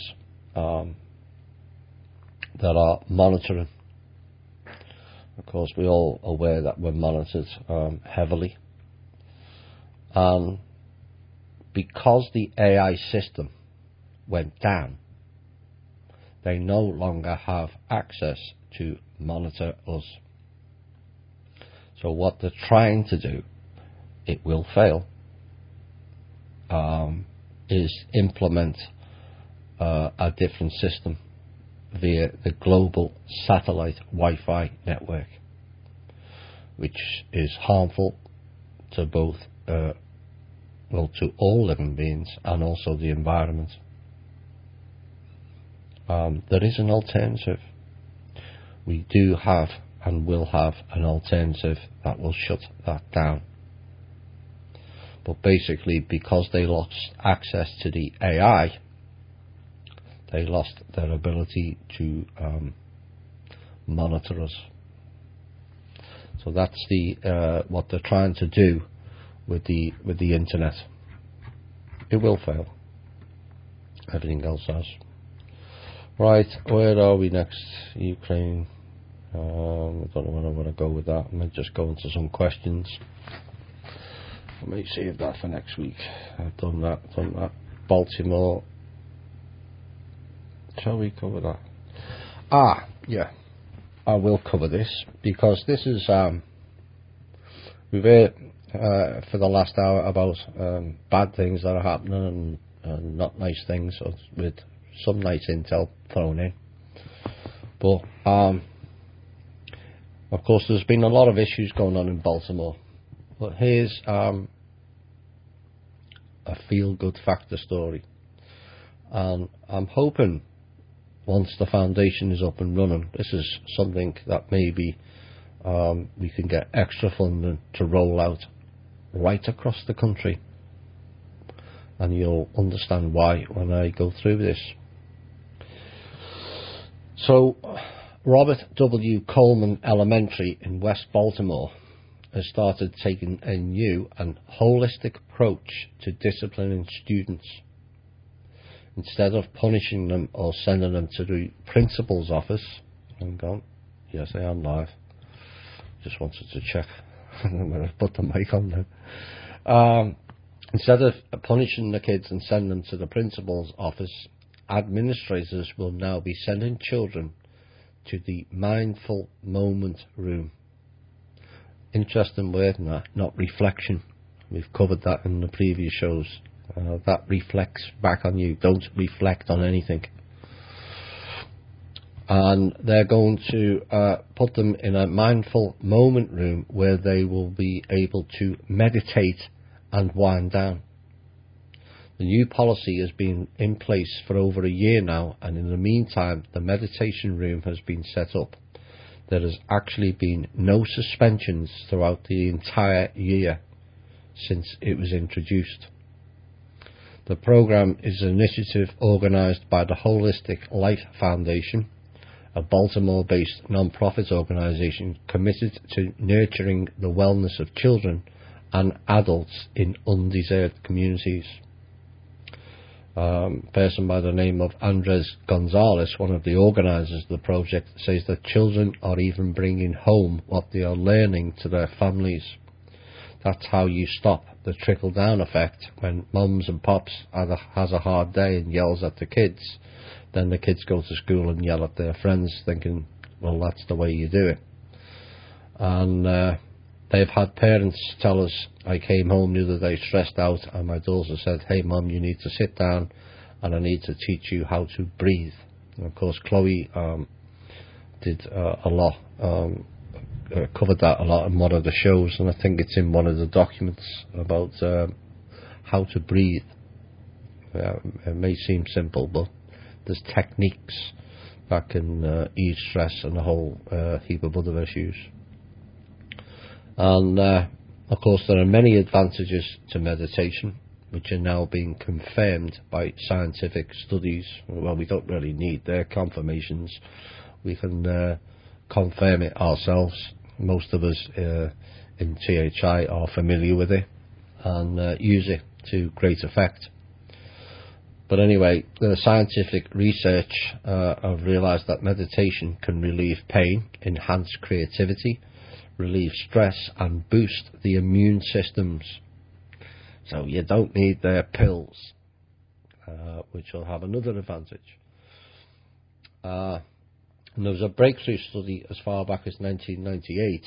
that are monitoring. Of course, we're all aware that we're monitored heavily. And because the AI system went down, they no longer have access to monitor us. So what they're trying to do, it will fail, is implement a different system via the global satellite Wi-Fi network, which is harmful to both, to all living beings and also the environment. There is an alternative. We do have and will have an alternative that will shut that down. But basically, because they lost access to the AI, they lost their ability to monitor us. So that's the what they're trying to do with the internet. It will fail. Everything else has. Right, where are we next? Ukraine. I don't know where I want to go with that. I might just go into some questions. I might save that for next week. I've done that. Baltimore. Shall we cover that? Yeah. I will cover this, because this is we've heard for the last hour about bad things that are happening and not nice things, with some nice intel thrown in. But of course, there's been a lot of issues going on in Baltimore. But here's a feel-good factor story, and I'm hoping once the foundation is up and running, this is something that maybe we can get extra funding to roll out right across the country, and you'll understand why when I go through this. So, Robert W. Coleman Elementary in West Baltimore has started taking a new and holistic approach to disciplining students. Instead of punishing them or sending them to the principal's office, hang on, yes, I am live. Just wanted to check. I'm going to put the mic on there. Instead of punishing the kids and sending them to the principal's office, administrators will now be sending children to the mindful moment room. Interesting word, not reflection. We've covered that in the previous shows. That reflects back on you. Don't reflect on anything. And they're going to put them in a mindful moment room where they will be able to meditate and wind down. The new policy has been in place for over a year now, and in the meantime the meditation room has been set up. There has actually been no suspensions throughout the entire year since it was introduced. The program is an initiative organised by the Holistic Life Foundation, a Baltimore-based non-profit organisation committed to nurturing the wellness of children and adults in undeserved communities. Person by the name of Andres Gonzalez, one of the organisers of the project, says that children are even bringing home what they are learning to their families. That's how you stop the trickle-down effect. When mums and pops has a hard day and yells at the kids, then the kids go to school and yell at their friends, thinking, well, that's the way you do it. And they've had parents tell us, I came home the other day stressed out, and my daughter said, hey mum, you need to sit down and I need to teach you how to breathe. And of course Chloe did a lot, covered that a lot in one of the shows, and I think it's in one of the documents about how to breathe. It may seem simple, but there's techniques that can ease stress and a whole heap of other issues. And of course there are many advantages to meditation which are now being confirmed by scientific studies. Well, we don't really need their confirmations. We can confirm it ourselves. Most of us in TH&I are familiar with it and use it to great effect. But anyway, the scientific research have realised that meditation can relieve pain, enhance creativity, relieve stress and boost the immune systems. So you don't need their pills, which will have another advantage. And there was a breakthrough study as far back as 1998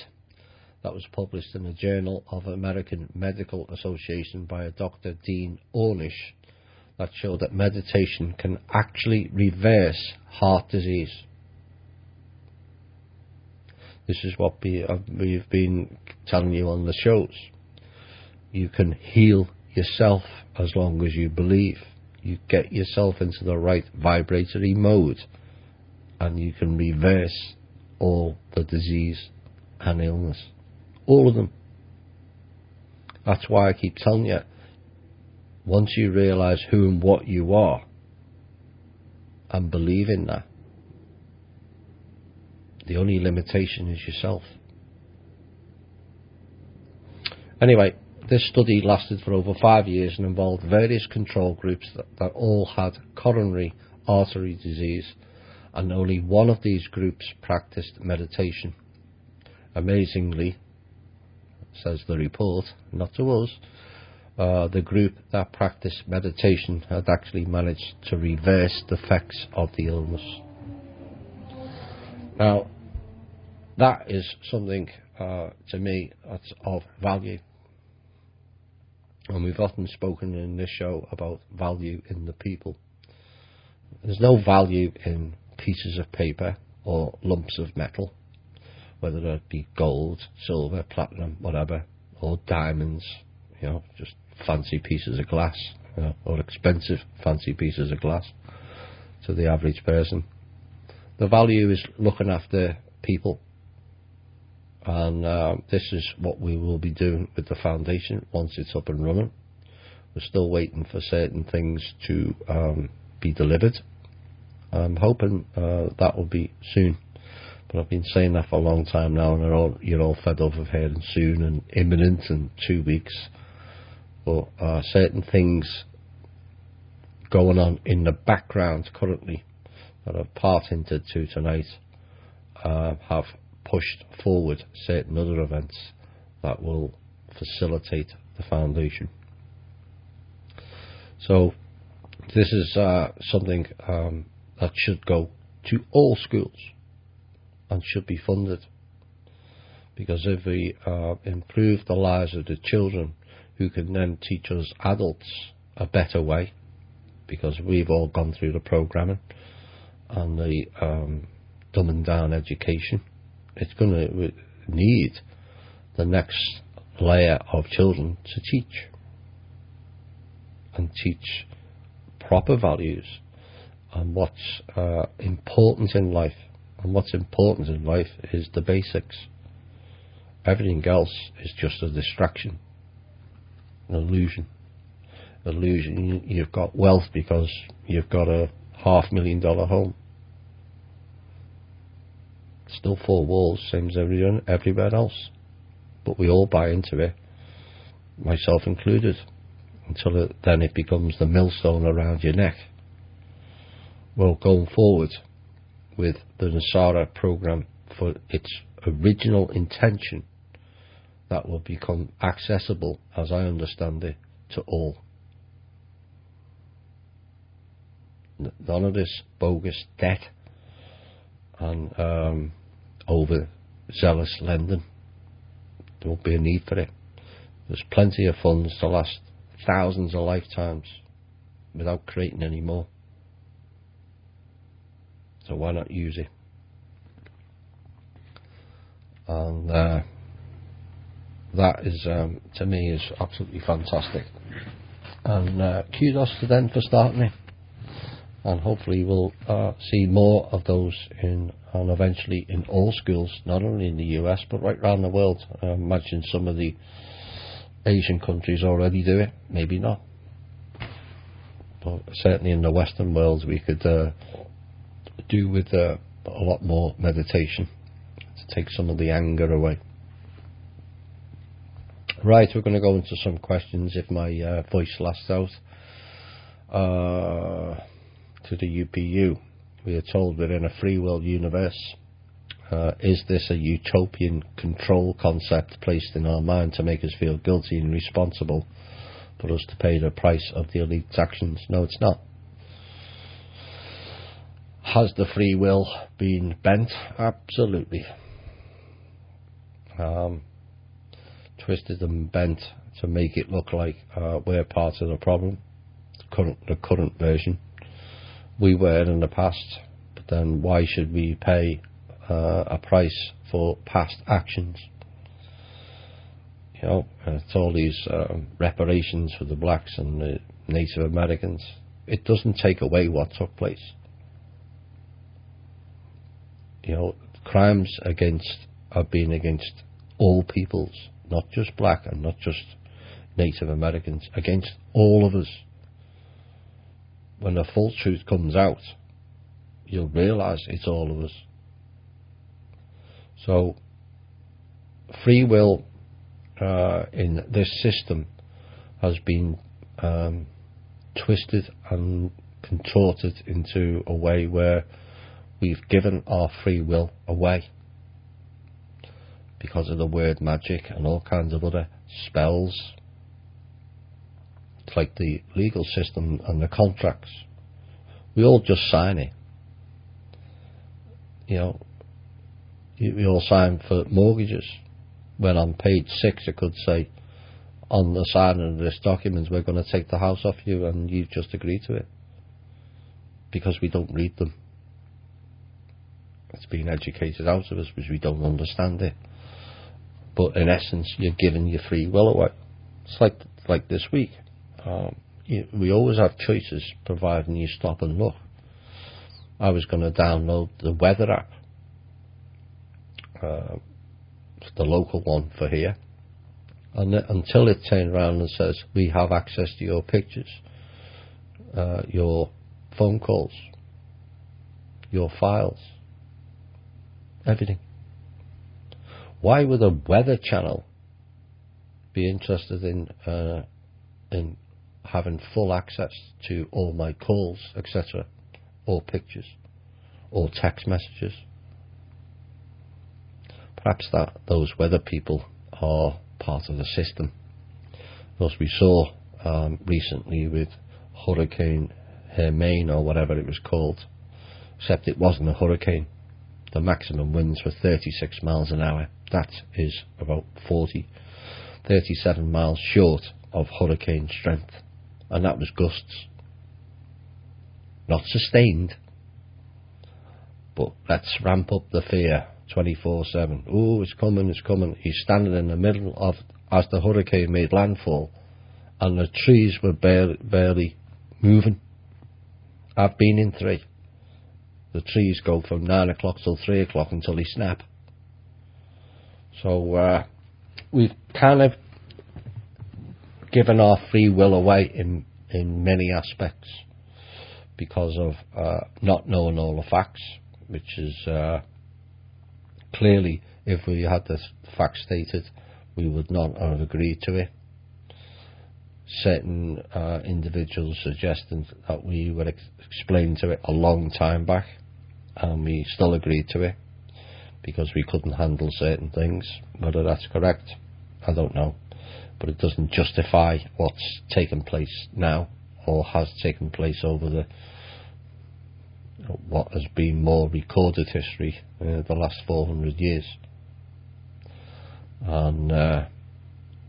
that was published in the Journal of American Medical Association by a Dr. Dean Ornish that showed that meditation can actually reverse heart disease. This is what we've been telling you on the shows. You can heal yourself as long as you believe. You get yourself into the right vibratory mode, and you can reverse all the disease and illness. All of them. That's why I keep telling you, once you realise who and what you are and believe in that, the only limitation is yourself. Anyway, this study lasted for over 5 years and involved various control groups that all had coronary artery disease, and only one of these groups practiced meditation. Amazingly, says the report, not to us, the group that practiced meditation had actually managed to reverse the effects of the illness. Now, that is something to me that's of value. And we've often spoken in this show about value in the people. There's no value in pieces of paper or lumps of metal, whether it be gold, silver, platinum, whatever, or diamonds, just fancy pieces of glass, or expensive fancy pieces of glass to the average person. The value is looking after people, and this is what we will be doing with the foundation once it's up and running. We're still waiting for certain things to be delivered. I'm hoping that will be soon, But I've been saying that for a long time now, and you're all fed up of hearing soon and imminent and 2 weeks. But certain things going on in the background currently that I've part hinted to tonight have pushed forward certain other events that will facilitate the foundation. So this is something that should go to all schools and should be funded, because if we improve the lives of the children, who can then teach us adults a better way, because we've all gone through the programming and the dumbing down education, it's going to need the next layer of children to teach, and teach proper values and what's important in life. And what's important in life is the basics. Everything else is just a distraction, an illusion. You've got wealth because you've got a $500,000 home. Still 4 walls, same as everywhere else. But we all buy into it, myself included, until then it becomes the millstone around your neck. Well, going forward with the Nasara program, for its original intention, that will become accessible, as I understand it, to all. None of this bogus debt and overzealous lending. There won't be a need for it. There's plenty of funds to last thousands of lifetimes without creating any more. So why not use it? And that is, to me, is absolutely fantastic. And kudos to them for starting it. And hopefully we'll see more of those and eventually in all schools, not only in the US but right around the world. I imagine some of the Asian countries already do it, maybe not. But certainly in the Western world we could do with a lot more meditation to take some of the anger away. Right, we're going to go into some questions if my voice lasts out. To the UPU, we are told we're in a free will universe. Is this a utopian control concept placed in our mind to make us feel guilty and responsible for us to pay the price of the elite's actions? No, it's not. Has the free will been bent? Absolutely. Twisted and bent to make it look like we're part of the problem, the current version. We were in the past, but then why should we pay a price for past actions? You know, it's all these reparations for the blacks and the Native Americans. It doesn't take away what took place. You know, crimes have been against all peoples, not just black and not just Native Americans, against all of us. When the full truth comes out, you'll realise it's all of us. So, free will in this system has been twisted and contorted into a way where we've given our free will away because of the word magic and all kinds of other spells. It's like the legal system and the contracts. We all just sign it. You know, we all sign for mortgages. When on page 6 it could say, on the signing of this document we're going to take the house off you, and you've just agreed to it. Because we don't read them. It's been educated out of us because we don't understand it. But in essence, you're giving your free will away. It's like this week. We always have choices, providing you stop and look. I was going to download the weather app, the local one for here, and until it turned around and says we have access to your pictures, your phone calls, your files. Everything. Why would a weather channel be interested in having full access to all my calls, etc., or pictures, or text messages? Perhaps those weather people are part of the system. As we saw recently with Hurricane Hermine, or whatever it was called, except it wasn't a hurricane. The maximum winds were 36 miles an hour. That is about 37 miles short of hurricane strength, and that was gusts, not sustained. But let's ramp up the fear 24/7. Oh, it's coming, it's coming. He's standing in the middle of, as the hurricane made landfall, and the trees were barely moving. I've been in 3. The trees go from 9 o'clock till 3 o'clock until they snap. So we've kind of given our free will away in many aspects because of not knowing all the facts, which is clearly, if we had the facts stated, we would not have agreed to it. Certain individuals suggesting that we would explain to it a long time back, and we still agreed to it because we couldn't handle certain things. Whether that's correct, I don't know, but it doesn't justify what's taken place now, or has taken place over the what has been more recorded history the last 400 years. And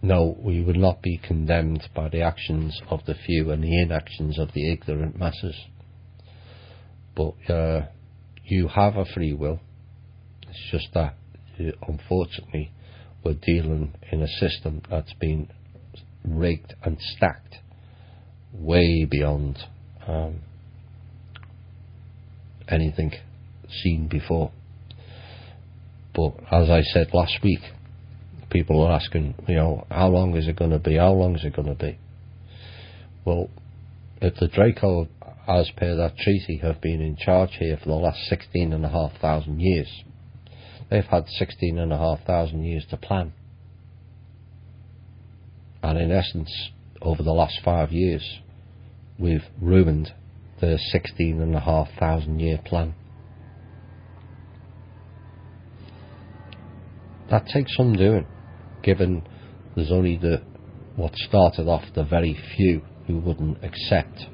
no, we will not be condemned by the actions of the few and the inactions of the ignorant masses. But you have a free will. It's just that, unfortunately, we're dealing in a system that's been rigged and stacked way beyond anything seen before. But as I said last week, people are asking, how long is it going to be? How long is it going to be? Well, if the Draco, as per that treaty, have been in charge here for the last 16,500 years, they've had 16,500 years to plan. And in essence, over the last 5 years, we've ruined the 16,500 year plan. That takes some doing, given there's only what started off the very few who wouldn't accept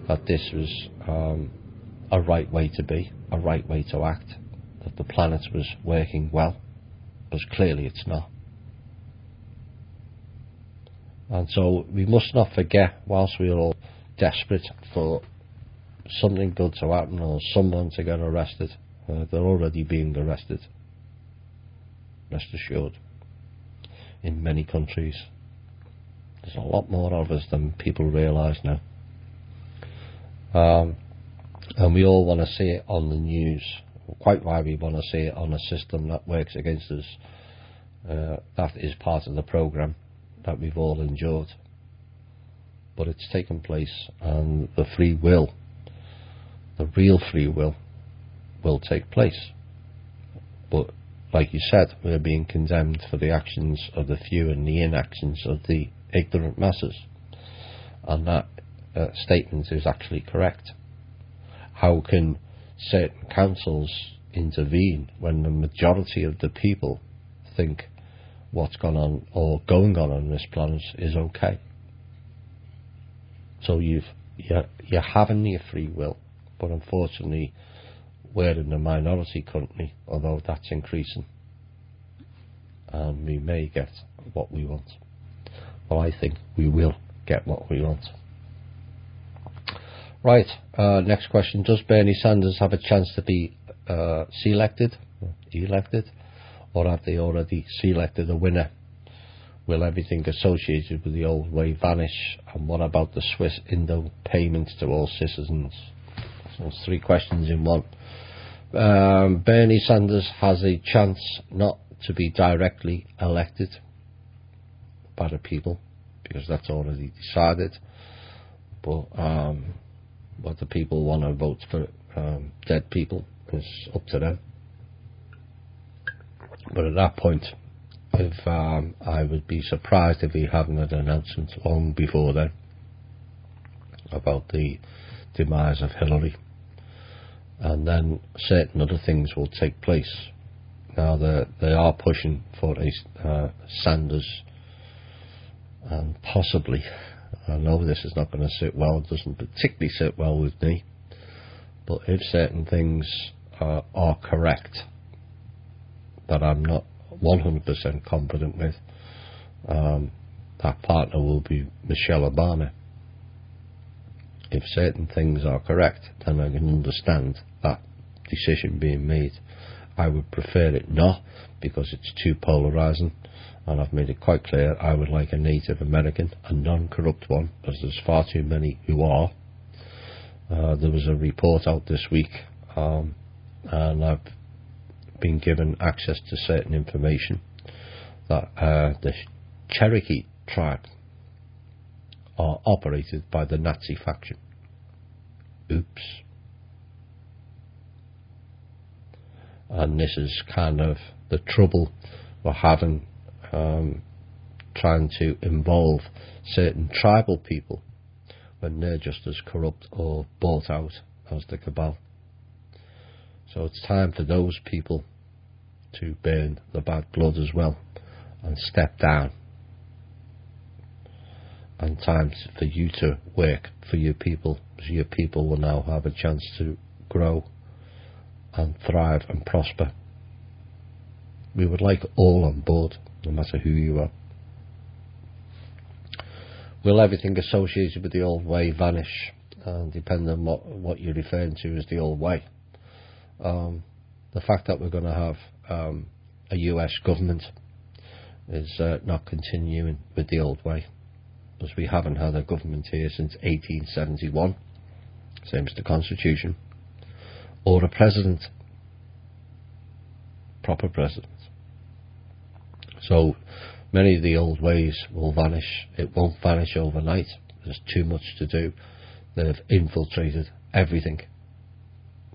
that this was a right way to be, a right way to act, that the planet was working well, because clearly it's not. And so we must not forget, whilst we're all desperate for something good to happen or someone to get arrested, they're already being arrested, rest assured, in many countries. There's a lot more of us than people realise now. And we all want to see it on the news. Quite why we want to see it on a system that works against us. That is part of the programme that we've all endured. But it's taken place, and the free will, the real free will take place. But like you said, we're being condemned for the actions of the few and the inactions of the ignorant masses. And that statement is actually correct. How can certain councils intervene when the majority of the people think what's gone on or going on this planet is okay? So you're having your free will, but unfortunately we're in the minority currently, although that's increasing, and we may get what we want. Well, I think we will get what we want. Right, next question. Does Bernie Sanders have a chance to be elected, or have they already selected a winner? Will everything associated with the old way vanish? And what about the Swiss Indo payments to all citizens? So it's 3 questions in one. Bernie Sanders has a chance not to be directly elected by the people, because that's already decided. But what the people want to vote for dead people is up to them. But at that point, if I would be surprised if we hadn't had an announcement long before then about the demise of Hillary, and then certain other things will take place. Now they are pushing for a Sanders, and possibly, I know this is not going to sit well, it doesn't particularly sit well with me, but if certain things are correct that I'm not 100% confident with, that partner will be Michelle Obama. If certain things are correct, then I can understand that decision being made. I would prefer it not, because it's too polarising, and I've made it quite clear I would like a Native American, a non-corrupt one, as there's far too many who are. There was a report out this week, and I've been given access to certain information that the Cherokee tribe are operated by the Nazi faction. Oops. And this is kind of the trouble we're having, trying to involve certain tribal people when they're just as corrupt or bought out as the cabal. So it's time for those people to burn the bad blood as well and step down. And time for you to work for your people, so your people will now have a chance to grow and thrive and prosper. We would like all on board, no matter who you are. Will everything associated with the old way vanish? Depending on what you're referring to as the old way. The fact that we're going to have a US government is not continuing with the old way, because we haven't had a government here since 1871, same as the Constitution, or a president, proper president. So many of the old ways will vanish. It won't vanish overnight. There's too much to do. They've infiltrated everything.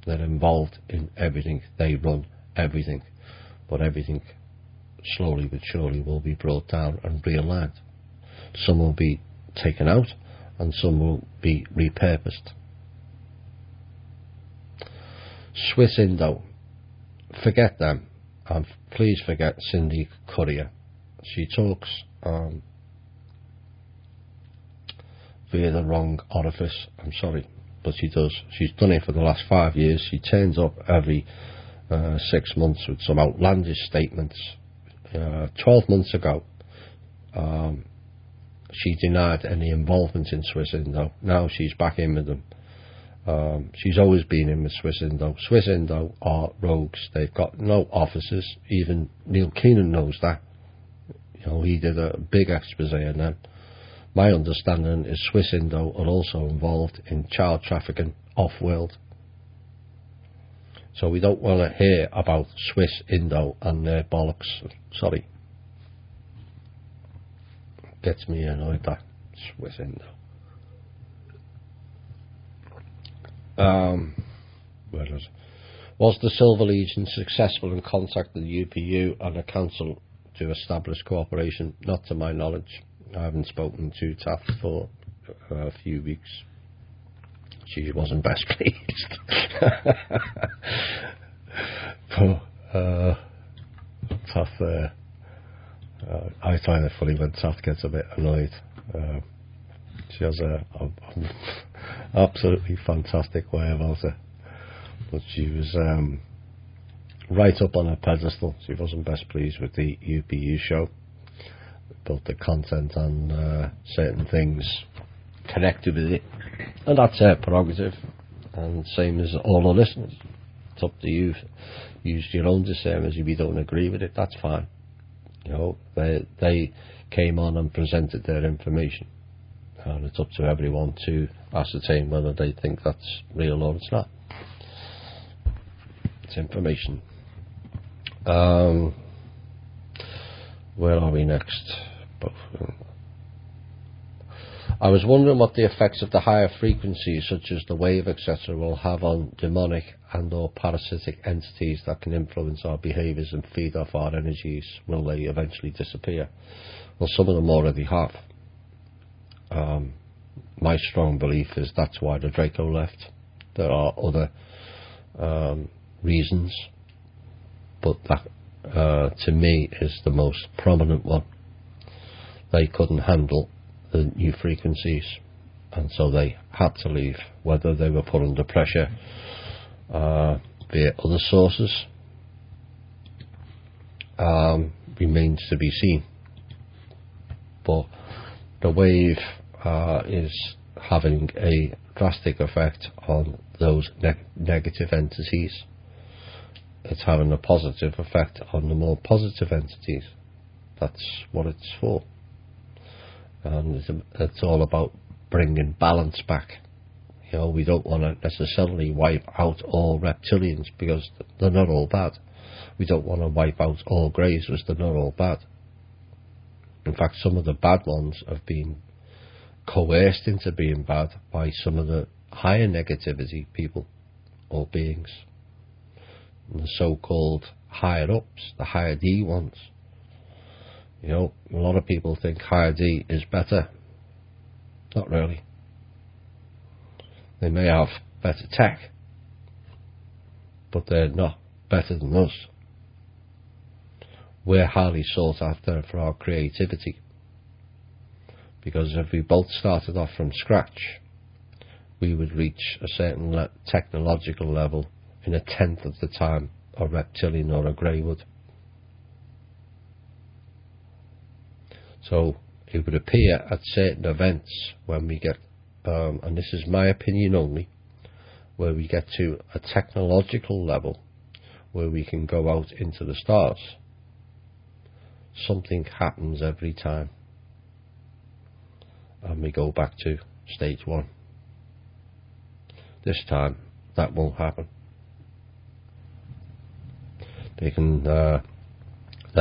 They're involved in everything. They run everything. But everything, slowly but surely, will be brought down and realigned. Some will be taken out and some will be repurposed. Swiss Indo, forget them, and please forget Cindy Courier. She talks via the wrong orifice. I'm sorry, but she does. She's done it for the last 5 years. She turns up every 6 months with some outlandish statements. 12 months ago, she denied any involvement in Swiss Indo. Now she's back in with them. She's always been in with Swiss Indo. Swiss Indo are rogues. They've got no officers. Even Neil Keenan knows that. You know, he did a big expose on them. My understanding is Swiss Indo are also involved in child trafficking off-world. So we don't want to hear about Swiss Indo and their bollocks. Sorry. Gets me annoyed, that Swiss Indo. Was the Silver Legion successful in contacting the UPU and the council to establish cooperation? Not to my knowledge. I haven't spoken to Taft for a few weeks. She wasn't best pleased. But Taft, I find it funny when Taft gets a bit annoyed. She has a absolutely fantastic way about it. But she was right up on a pedestal. She wasn't best pleased with the UPU show. Built the content on certain things connected with it, and that's her prerogative, and same as all the listeners. It's up to you. Use your own discernment. If you don't agree with it, that's fine. You know, they came on and presented their information, and it's up to everyone to ascertain whether they think that's real or it's not. It's information. Where are we next? I was wondering what the effects of the higher frequencies, such as the wave, etc., will have on demonic and or parasitic entities that can influence our behaviours and feed off our energies. Will they eventually disappear? Well, some of them already have. My strong belief is that's why the Draco left. There are other reasons, but that to me is the most prominent one. They couldn't handle the new frequencies, and so they had to leave. Whether they were put under pressure via other sources remains to be seen. But the wave is having a drastic effect on those negative entities. It's having a positive effect on the more positive entities. That's what it's for. And it's all about bringing balance back. You know, we don't want to necessarily wipe out all reptilians because they're not all bad. We don't want to wipe out all greys because they're not all bad. In fact, some of the bad ones have been coerced into being bad by some of the higher negativity people or beings. And the so-called higher ups, the higher D ones. You know, a lot of people think higher D is better. Not really. They may have better tech, but they're not better than us. We're highly sought after for our creativity, because if we both started off from scratch, we would reach a certain technological level in 1/10 of the time a reptilian or a grey would. So it would appear at certain events when we get, and this is my opinion only, where we get to a technological level where we can go out into the stars, something happens every time, and we go back to stage one. This time that won't happen. They're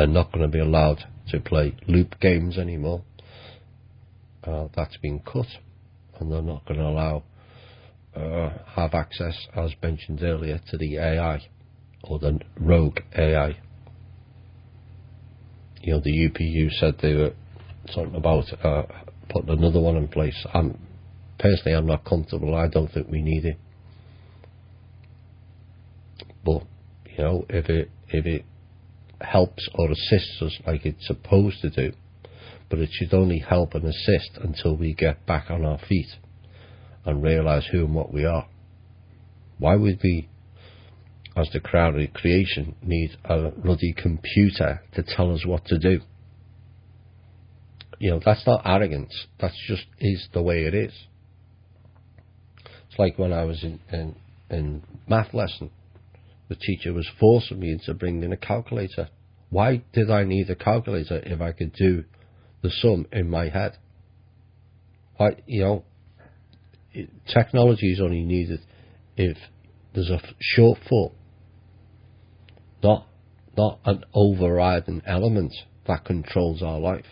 not going to be allowed to play loop games anymore. That's been cut, and they're not going to allow have access, as mentioned earlier, to the AI or the rogue AI. You know, the UPU said they were talking about putting another one in place. Personally, I'm not comfortable. I don't think we need it. But you know, if it helps or assists us like it's supposed to do, but it should only help and assist until we get back on our feet and realise who and what we are. Why would we, as the creation, need a bloody computer to tell us what to do? You know, that's not arrogance. That's just is the way it is. It's like when I was in math lesson, the teacher was forcing me into bringing in a calculator. Why did I need a calculator if I could do the sum in my head? Technology is only needed if there's a shortfall, not an overriding element that controls our life.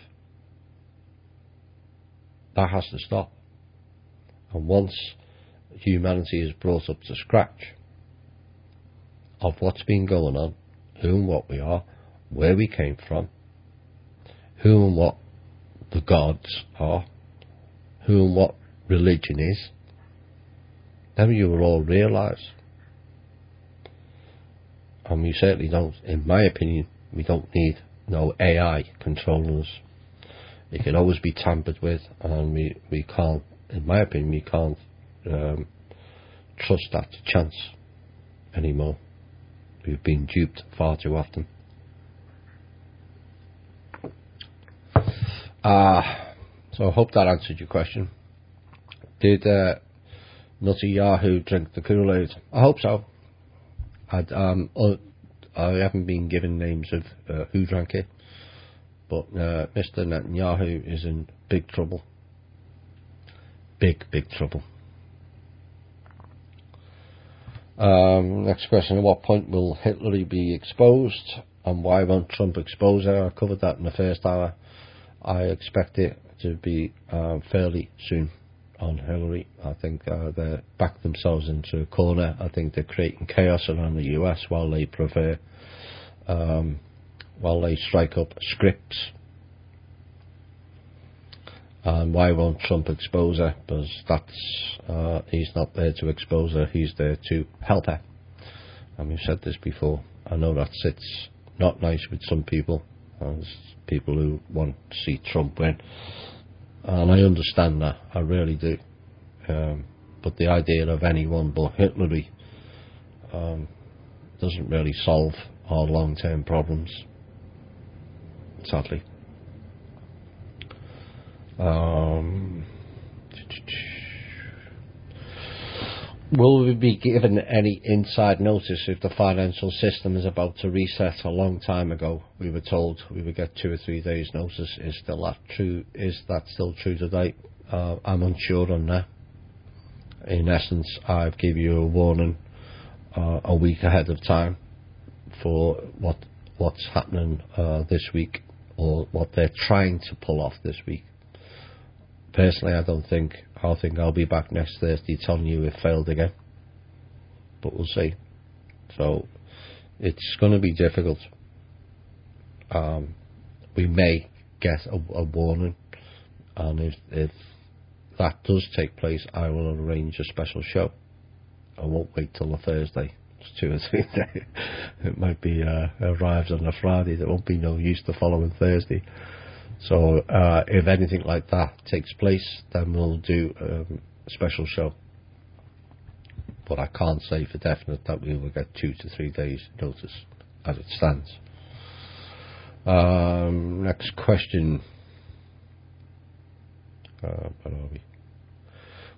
That has to stop. And once humanity is brought up to scratch of what's been going on, who and what we are, where we came from, who and what the gods are, who and what religion is, then you will all realise. And we certainly don't, in my opinion, we don't need no AI controlling us. It can always be tampered with, and we can't, in my opinion, we can't trust that to chance anymore. We've been duped far too often. So I hope that answered your question. Did Nutty Yahoo drink the Kool-Aid? I hope so. I haven't been given names of who drank it, but Mr. Netanyahu is in big trouble. Big trouble. Next question: at what point will Hitler be exposed, and why won't Trump expose it? I covered that in the first hour. I expect it to be fairly soon on Hillary. I think they backed themselves into a corner. I think they're creating chaos around the US while they prefer, while they strike up scripts. And why won't Trump expose her? Because that's he's not there to expose her, he's there to help her. And we've said this before. I know that sits not nice with some people, as people who want to see Trump win, and I understand that, I really do. But the idea of anyone but Hillary doesn't really solve our long-term problems, sadly. Will we be given any inside notice if the financial system is about to reset? A long time ago we were told we would get 2 or 3 days notice. Is that true? Is that still true today? I'm unsure on that. In essence, I've given you a warning a week ahead of time for what's happening this week, or what they're trying to pull off this week. Personally, I think I'll be back next Thursday telling you it failed again, but we'll see. So it's going to be difficult. We may get a warning, and if that does take place, I will arrange a special show. I won't wait till the Thursday. It's 2 or 3 days. It might be arrives on a Friday. There won't be no use the following Thursday. So if anything like that takes place, then we'll do a special show. But I can't say for definite that we will get 2 to 3 days notice as it stands. Next question. Where are we?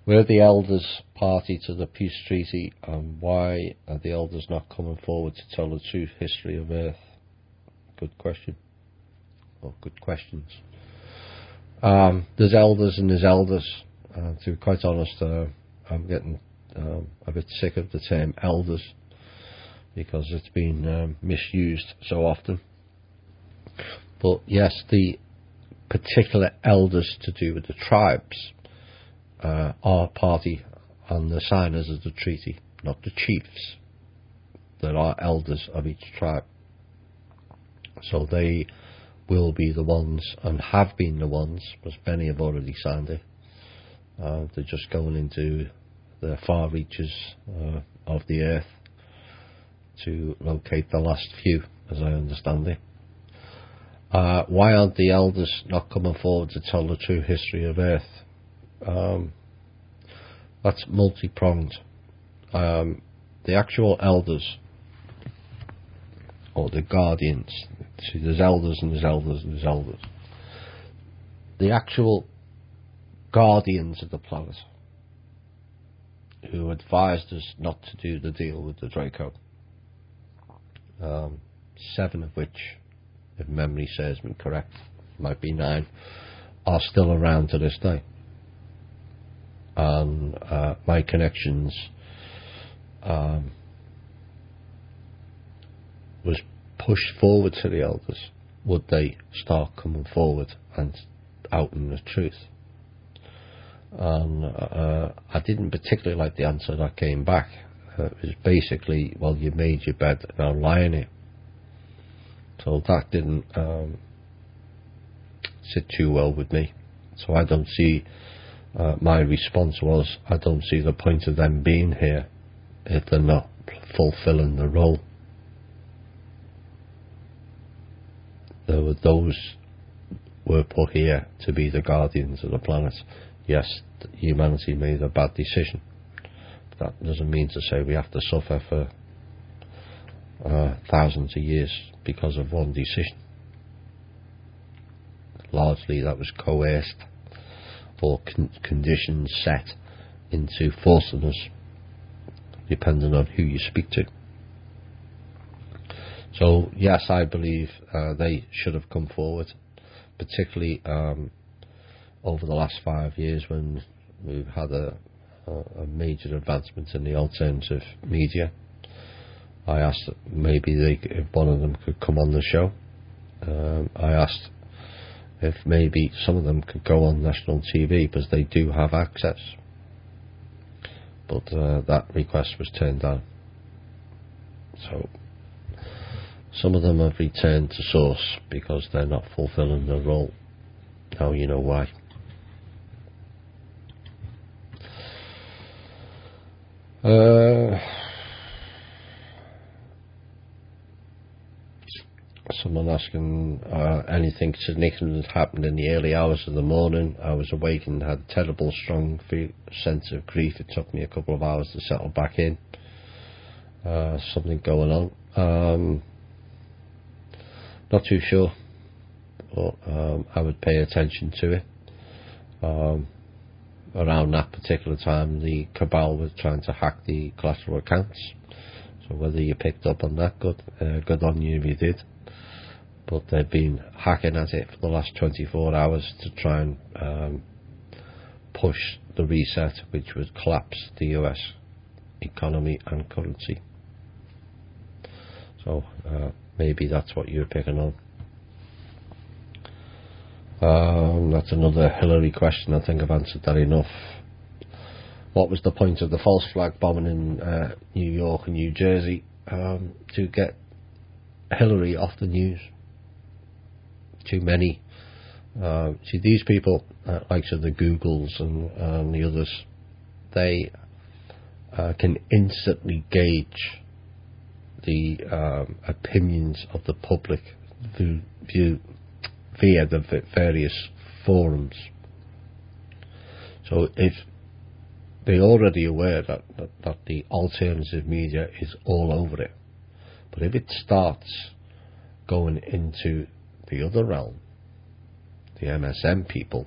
Were the elders party to the peace treaty, and why are the elders not coming forward to tell the true history of Earth? Good question. Well, good questions. There's elders and there's elders. To be quite honest, I'm getting a bit sick of the term elders, because it's been misused so often. But yes, the particular elders to do with the tribes are party and the signers of the treaty, not the chiefs. There are elders of each tribe. So they will be the ones, and have been the ones, because many have already signed it. They're just going into the far reaches of the earth to locate the last few, as I understand it. Why aren't the elders not coming forward to tell the true history of Earth? That's multi-pronged. The actual elders, or the guardians, see, there's elders and there's elders and there's elders. The actual guardians of the planet, who advised us not to do the deal with the Draco, 7 of which, if memory serves me correct, might be 9, are still around to this day. And my connections was pushed forward to the elders. Would they start coming forward and outing the truth? And I didn't particularly like the answer that came back. It was basically, well, you made your bed, now lie in it. So that didn't sit too well with me. So I don't see, my response was, I don't see the point of them being here if they're not fulfilling the role. Those were put here to be the guardians of the planet. Yes, humanity made a bad decision. But that doesn't mean to say we have to suffer for thousands of years because of one decision. Largely that was coerced, or conditions set into forcing us, depending on who you speak to. So yes, I believe they should have come forward, particularly over the last 5 years, when we've had a major advancement in the alternative media. I asked maybe if one of them could come on the show. I asked if maybe some of them could go on national TV, because they do have access. But that request was turned down. So some of them have returned to source because they're not fulfilling their role. Now you know why. Someone asking anything significant happened in the early hours of the morning. I was awake and had a terrible strong sense of grief. It took me a couple of hours to settle back in. Something going on. Not too sure, but I would pay attention to it. Around that particular time, the cabal was trying to hack the collateral accounts. So whether you picked up on that, good on you if you did. But they've been hacking at it for the last 24 hours to try and push the reset, which would collapse the US economy and currency. So maybe that's what you're picking on. That's another Hillary question. I think I've answered that enough. What was the point of the false flag bombing in New York and New Jersey? To get Hillary off the news. Too many. See, these people, like the Googles and the others, they can instantly gauge the opinions of the public via the various forums. So if they're already aware that the alternative media is all over it, but if it starts going into the other realm, the MSM people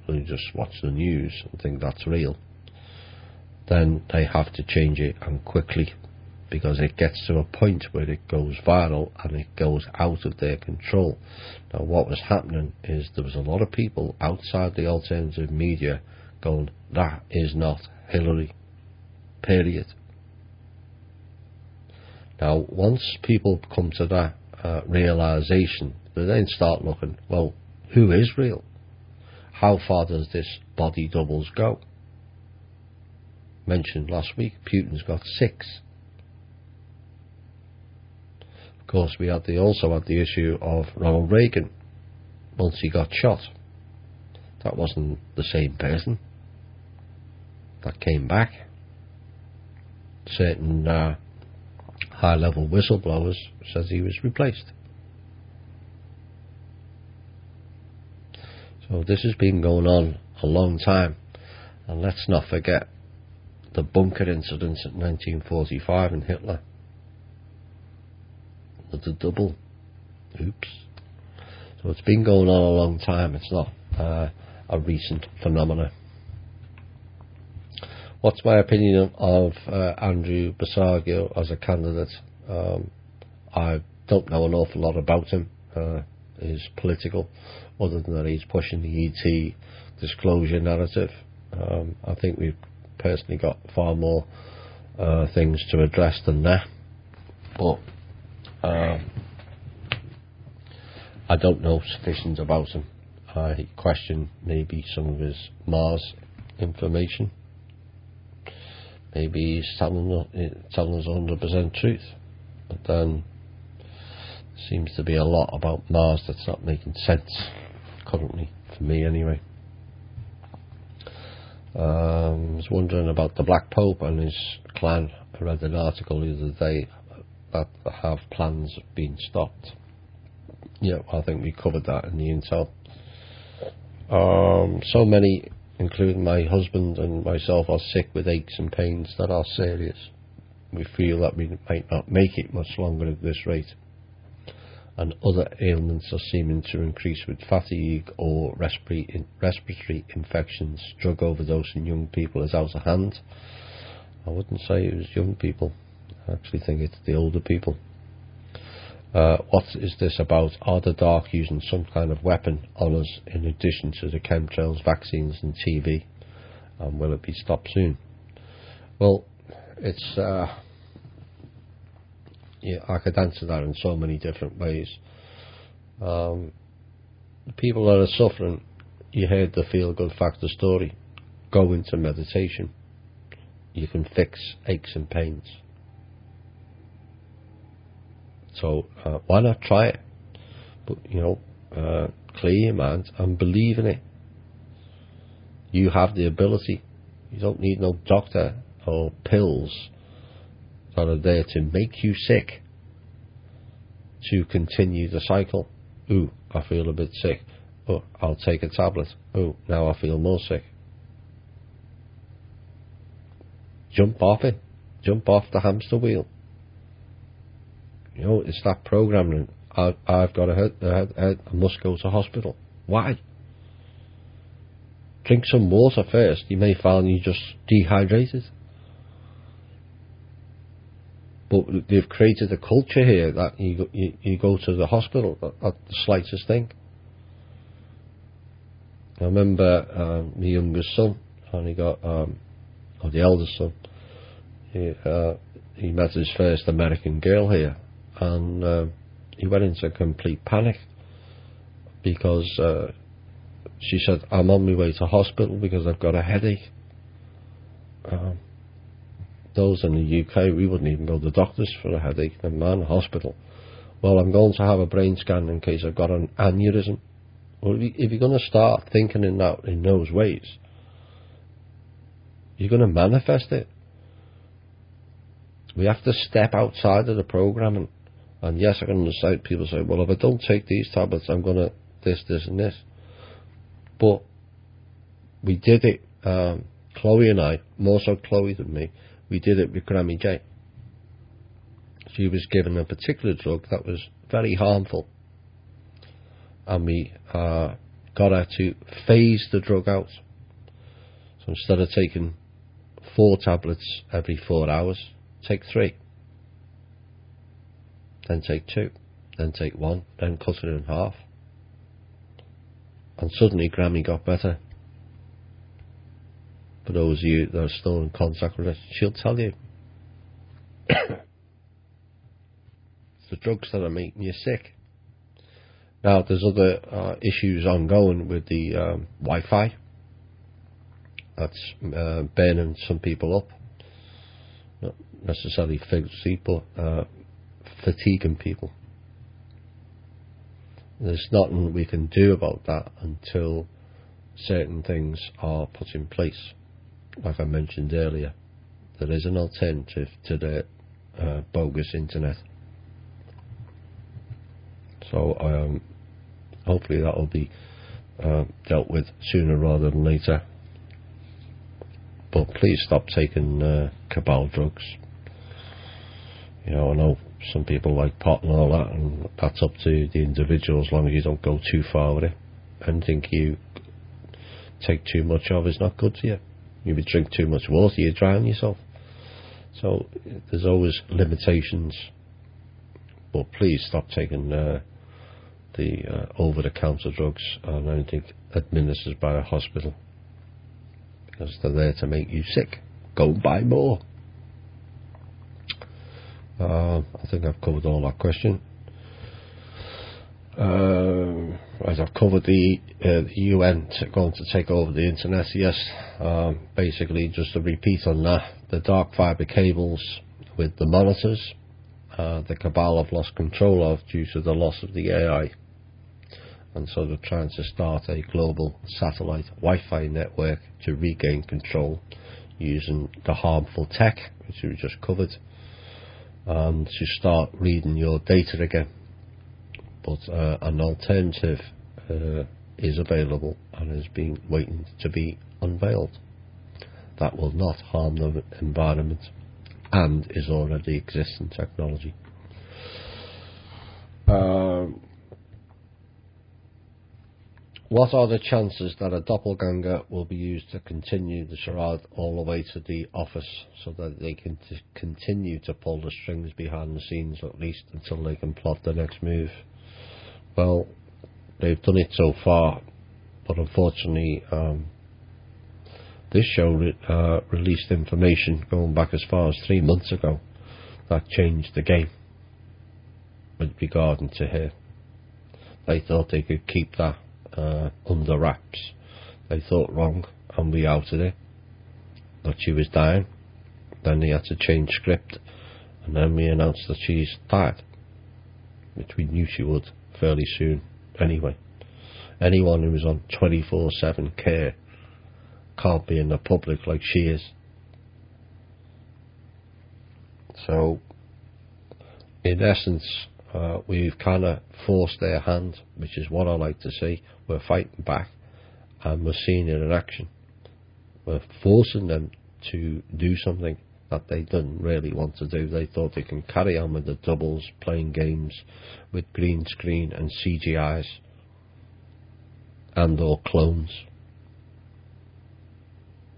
who just watch the news and think that's real, then they have to change it, and quickly, because it gets to a point where it goes viral and it goes out of their control. Now what was happening is there was a lot of people outside the alternative media going, that is not Hillary, period. Now once people come to that realisation, they then start looking, well, who is real? How far does this body doubles go? Mentioned last week, Putin's got 6. Of course, we also had the issue of Ronald Reagan once he got shot. That wasn't the same person that came back. Certain high-level whistleblowers says he was replaced. So this has been going on a long time, and let's not forget the bunker incidents in 1945 in Hitler. The double. Oops. So it's been going on a long time. It's not a recent phenomenon. What's my opinion of Andrew Basiago as a candidate? I don't know an awful lot about him. His political, other than that he's pushing the ET disclosure narrative. I think we've personally got far more things to address than that. But I don't know sufficient about him. I question maybe some of his Mars information. Maybe he's telling us 100% truth, but then seems to be a lot about Mars that's not making sense currently, for me anyway. I was wondering about the Black Pope and his clan. I read an article the other day that have plans being stopped. Yeah, I think we covered that in the intel. So many, including my husband and myself, are sick with aches and pains that are serious. We feel that we might not make it much longer at this rate. And other ailments are seeming to increase with fatigue or respiratory infections. Drug overdose in young people is out of hand. I wouldn't say it was young people. I actually think it's the older people. What is this about? Are the dark using some kind of weapon on us in addition to the chemtrails, vaccines and TV? And will it be stopped soon? Well, it's... yeah, I could answer that in so many different ways. The people that are suffering, you heard the feel-good factor story. Go into meditation. You can fix aches and pains. So why not try it? But clear your mind and believe in it. You have the ability. You don't need no doctor or pills that are there to make you sick to continue the cycle. Ooh, I feel a bit sick. Oh, I'll take a tablet. Oh, now I feel more sick. Jump off it. Jump off the hamster wheel. It's that programming. I've got a head. I must go to hospital. Why? Drink some water first. You may find you just dehydrated. But they've created a culture here that you go to the hospital at the slightest thing. I remember my youngest son, and he got, or the eldest son, he met his first American girl here, and he went into complete panic because she said, I'm on my way to hospital because I've got a headache. Those in the UK, we wouldn't even go to the doctors for a headache. And man, hospital. Well, I'm going to have a brain scan in case I've got an aneurysm. Well, if you're going to start thinking in those ways, you're going to manifest it. We have to step outside of the programming. And yes, I can understand people say, well, if I don't take these tablets, I'm going to this, and this. But we did it, Chloe and I, more so Chloe than me, we did it with Grammy J. She was given a particular drug that was very harmful. And we got her to phase the drug out. So instead of taking 4 tablets every 4 hours, take 3. Then take 2. Then take 1. Then cut it in half. And suddenly Grammy got better. For those of you that are still in contact with her, she'll tell you. It's the drugs that are making you sick. Now, there's other issues ongoing with the Wi-Fi. That's burning some people up. Not necessarily physically, but fatiguing people. There's nothing we can do about that until certain things are put in place. Like I mentioned earlier, there is an alternative to the bogus internet. So hopefully that will be dealt with sooner rather than later. But please stop taking cabal drugs. I know some people like pot and all that, and that's up to the individual as long as you don't go too far with it. Anything you take too much of is not good for you. If you drink too much water, you drown yourself. So there's always limitations. But please stop taking the over-the-counter drugs and anything administered by a hospital, because they're there to make you sick. Go buy more. I think I've covered all that question. As I've covered the UN going to take over the internet, yes. Basically, just to repeat on that, the dark fibre cables with the monitors, the cabal have lost control of due to the loss of the AI. And so they're trying to start a global satellite Wi-Fi network to regain control using the harmful tech, which we just covered, and to start reading your data again. But an alternative is available and is being waiting to be unveiled that will not harm the environment and is already existing technology. What are the chances that a doppelganger will be used to continue the charade all the way to the office, so that they can continue to pull the strings behind the scenes, at least until they can plot the next move? Well, they've done it so far, but unfortunately this show released information going back as far as 3 months ago that changed the game with regarding to her. They thought they could keep that under wraps. They thought wrong, and we outed it, that she was dying. Then they had to change script, and then we announced that she's died, which we knew she would fairly soon anyway. Anyone who is on 24/7 care can't be in the public like she is. So, in essence, we've kind of forced their hand, which is what I like to see. We're fighting back, and we're seeing it in action. We're forcing them to do something that they didn't really want to do. They thought they can carry on with the doubles, playing games with green screen and CGIs and or clones.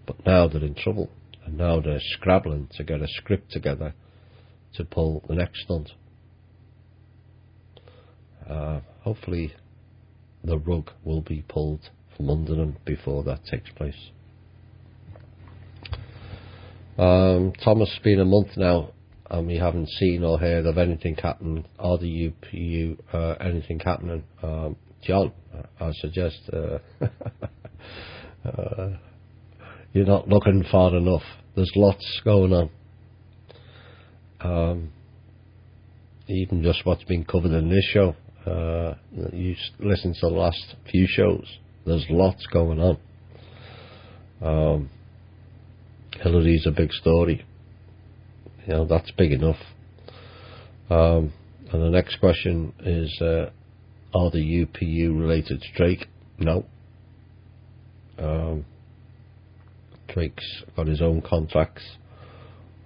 But now they're in trouble, and now they're scrabbling to get a script together to pull the next stunt. Hopefully the rug will be pulled from under them before that takes place. Thomas, it's been a month now and we haven't seen or heard of anything happening. Are the UPU anything happening? John, I suggest you're not looking far enough. There's lots going on. Even just what's been covered in this show. You listen to the last few shows. There's lots going on. Hillary's a big story. You know, that's big enough. And the next question is, are the UPU related to Drake? No. Drake's got his own contracts,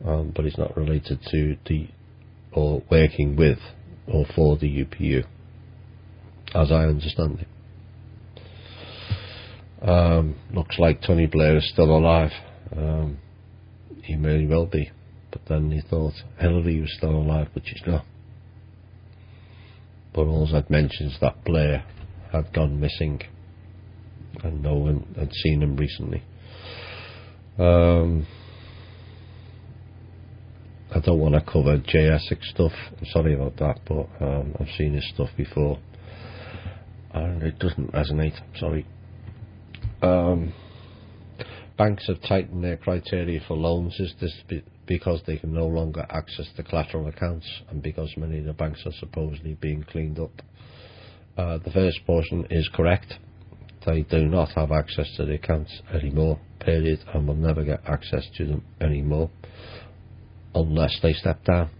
but he's not related to or working with or for the UPU, as I understand it. Looks like Tony Blair is still alive. He may well be, but then he thought Hillary was still alive, but she's not. But all I'd mentioned is that Blair had gone missing and no one had seen him recently. I don't want to cover JSI stuff, I'm sorry about that, but I've seen his stuff before and it doesn't resonate, I'm sorry. Banks have tightened their criteria for loans. Is this because they can no longer access the collateral accounts and because many of the banks are supposedly being cleaned up? The first portion is correct. They do not have access to the accounts anymore, period, and will never get access to them anymore unless they step down.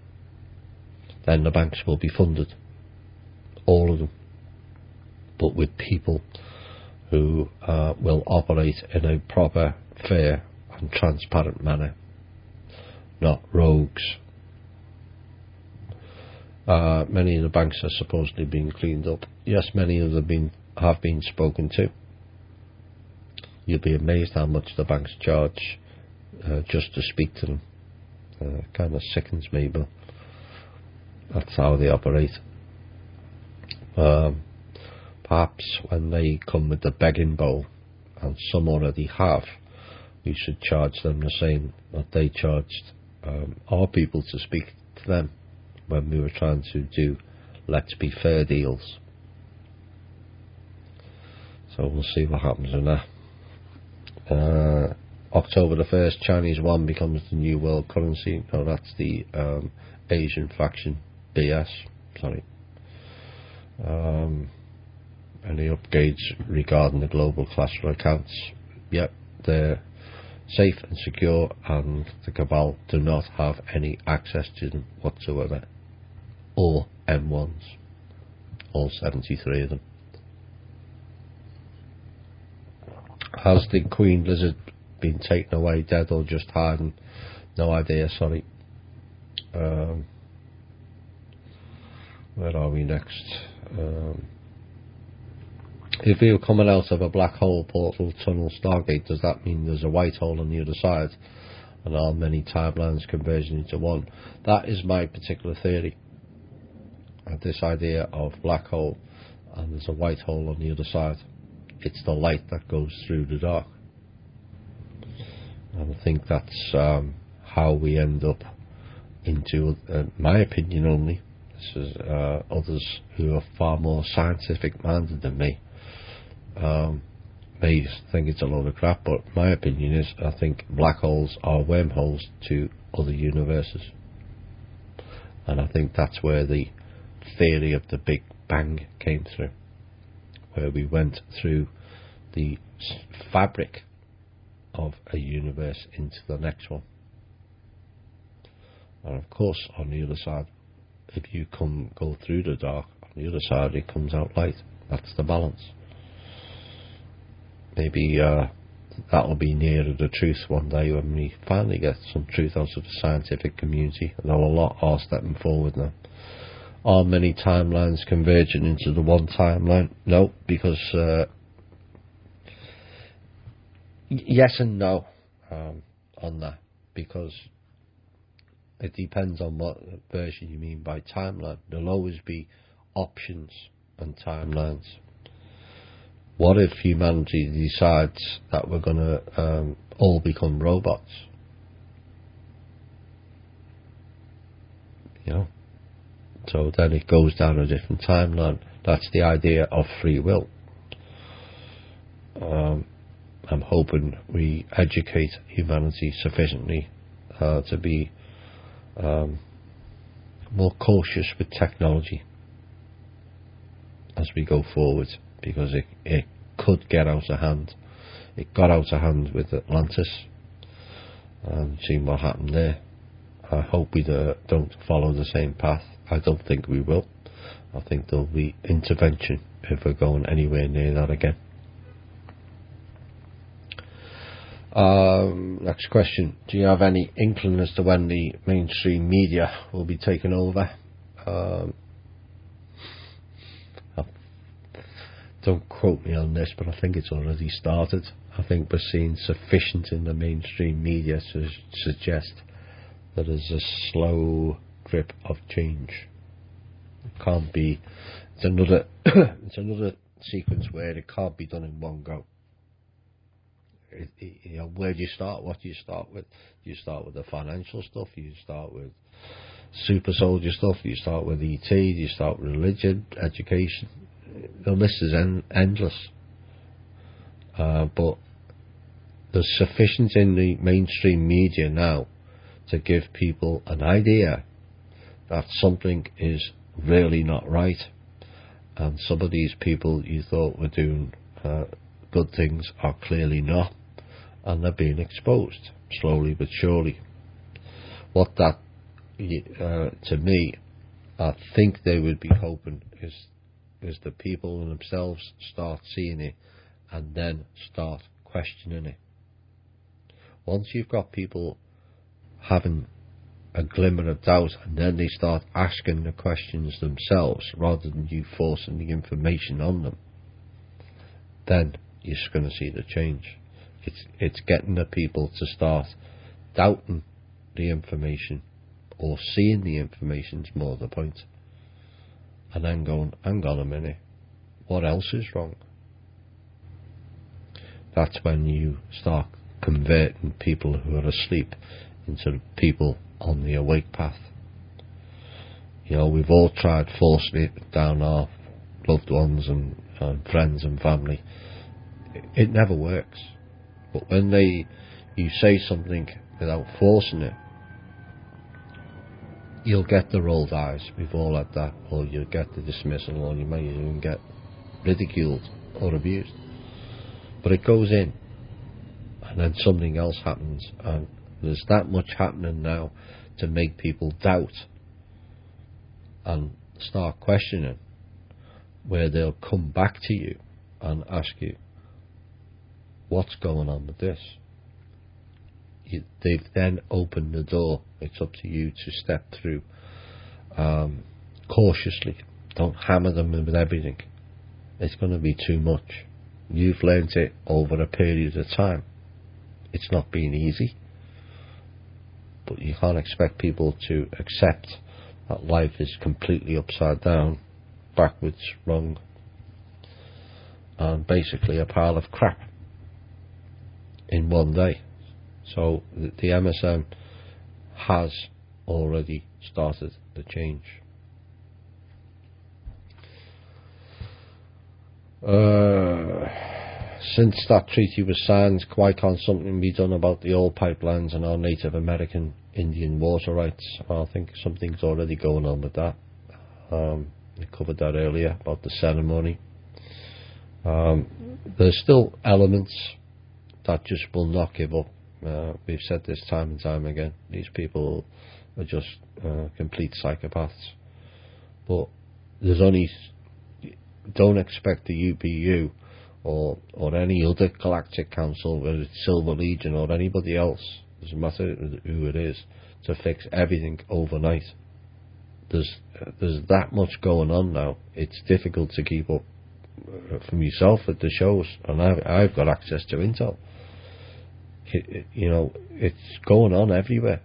Then the banks will be funded, all of them, but with people who will operate in a proper, fair and transparent manner, not rogues. Many of the banks are supposedly being cleaned up. Yes, many of them have been spoken to. You'll be amazed how much the banks charge just to speak to them. Kind of sickens me, but that's how they operate. Perhaps when they come with the begging bowl, and some already have, we should charge them the same that they charged our people to speak to them when we were trying to do let's be fair deals. So we'll see what happens in that. October the 1st, Chinese yuan becomes the new world currency. No, that's the Asian faction BS. Sorry. Any upgrades regarding the global collateral accounts? Yep, they're safe and secure, and the cabal do not have any access to them whatsoever, or M1s, all 73 of them. Has the Queen Lizard been taken away, dead or just hiding? No idea, sorry. Where are we next? If you're coming out of a black hole, portal, tunnel, stargate, does that mean there's a white hole on the other side? And are many timelines converging into one? That is my particular theory. This idea of black hole and there's a white hole on the other side. It's the light that goes through the dark. And I think that's how we end up into, my opinion only, this is others who are far more scientific minded than me, may think it's a load of crap, but my opinion is I think black holes are wormholes to other universes. And I think that's where the theory of the Big Bang came through, where we went through the fabric of a universe into the next one. And of course, on the other side, if you go through the dark, on the other side it comes out light. That's the balance. Maybe that'll be nearer the truth one day when we finally get some truth out of the scientific community. Though a lot are stepping forward now. Are many timelines converging into the one timeline? No, because yes and no on that, because it depends on what version you mean by timeline. There'll always be options and timelines. What if humanity decides that we're going to all become robots? You know? So then it goes down a different timeline. That's the idea of free will. I'm hoping we educate humanity sufficiently to be more cautious with technology as we go forward, because it could get out of hand. It got out of hand with Atlantis, and seeing what happened there. I hope we don't follow the same path. I don't think we will. I think there'll be intervention if we're going anywhere near that again. Next question. Do you have any inkling as to when the mainstream media will be taken over? Don't quote me on this, but I think it's already started. I think we're seeing sufficient in the mainstream media to suggest that there's a slow drip of change. It can't be. It's another it's another sequence where it can't be done in one go. You know, where do you start? What do you start with? Do you start with the financial stuff? Do you start with super soldier stuff? Do you start with ET? Do you start with religion, education? The list is endless. But there's sufficient in the mainstream media now to give people an idea that something is really not right. And some of these people you thought were doing good things are clearly not. And they're being exposed slowly but surely. What that, to me, I think they would be hoping is the people themselves start seeing it and then start questioning it. Once you've got people having a glimmer of doubt and then they start asking the questions themselves rather than you forcing the information on them, then you're going to see the change. It's getting the people to start doubting the information or seeing the information's more the point, and then going, hang on a minute, what else is wrong? That's when you start converting people who are asleep into people on the awake path. You know, we've all tried forcing it down our loved ones and friends and family. It never works. But when you say something without forcing it, you'll get the rolled eyes. We've all had that. Or you'll get the dismissal, or you may even get ridiculed or abused. But it goes in, and then something else happens, and there's that much happening now to make people doubt and start questioning, where they'll come back to you and ask you, what's going on with this? They've then opened the door. It's up to you to step through cautiously. Don't hammer them with everything. It's going to be too much. You've learnt it over a period of time. It's not been easy, but you can't expect people to accept that life is completely upside down, backwards, wrong, and basically a pile of crap in one day. So the MSM has already started the change. Since that treaty was signed, why can't something be done about the oil pipelines and our Native American Indian water rights? Well, I think something's already going on with that. We covered that earlier about the ceremony. There's still elements that just will not give up. We've said this time and time again. These people are just complete psychopaths. But there's only... Don't expect the UPU or any other galactic council, whether it's Silver Legion or anybody else, doesn't matter who it is, to fix everything overnight. There's that much going on now. It's difficult to keep up from yourself at the shows, and I've got access to intel. You know, it's going on everywhere.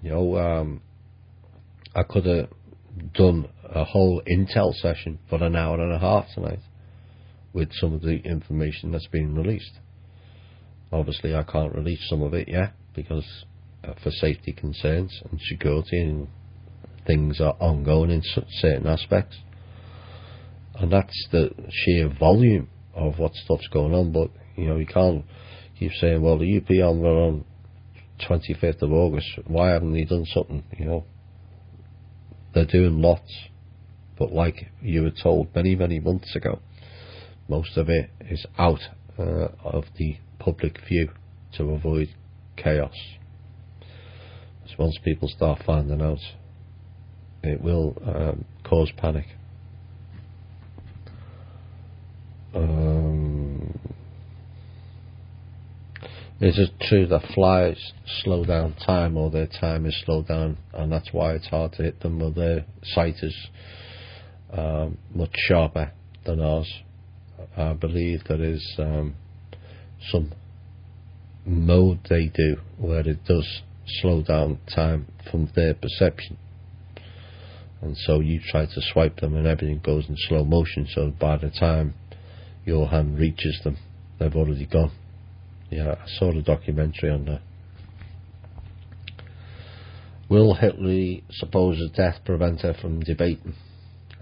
You know, I could have done a whole intel session for an hour and a half tonight with some of the information that's been released. Obviously I can't release some of it yet because for safety concerns and security, and things are ongoing in certain aspects, and that's the sheer volume of what stuff's going on. But you know, you can't keep saying, well, the UPN were on 25th of August, why haven't they done something? You know, they're doing lots, but like you were told many months ago, most of it is out of the public view to avoid chaos. So once people start finding out, it will cause panic. Is it true that flies slow down time, or their time is slowed down, and that's why it's hard to hit them, or their sight is much sharper than ours? I believe there is some mode they do where it does slow down time from their perception, and so you try to swipe them and everything goes in slow motion, so by the time your hand reaches them, they've already gone. Yeah, I saw the documentary on that. Will Hitler's supposed death prevent her from debating?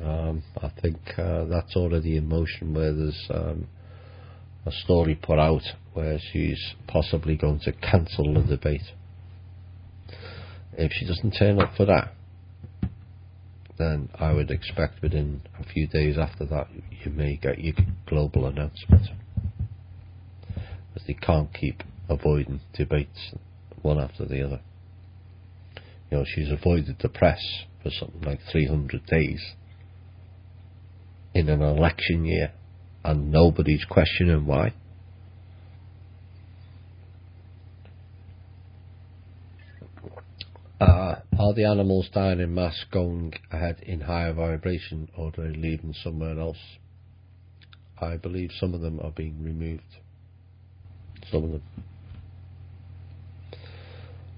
I think that's already in motion, where there's a story put out where she's possibly going to cancel the debate. If she doesn't turn up for that, then I would expect within a few days after that you may get your global announcement, because they can't keep avoiding debates one after the other. You know, she's avoided the press for something like 300 days in an election year, and nobody's questioning why. Are the animals dying in mass going ahead in higher vibration, or are they leaving somewhere else? I believe some of them are being removed. Some of them.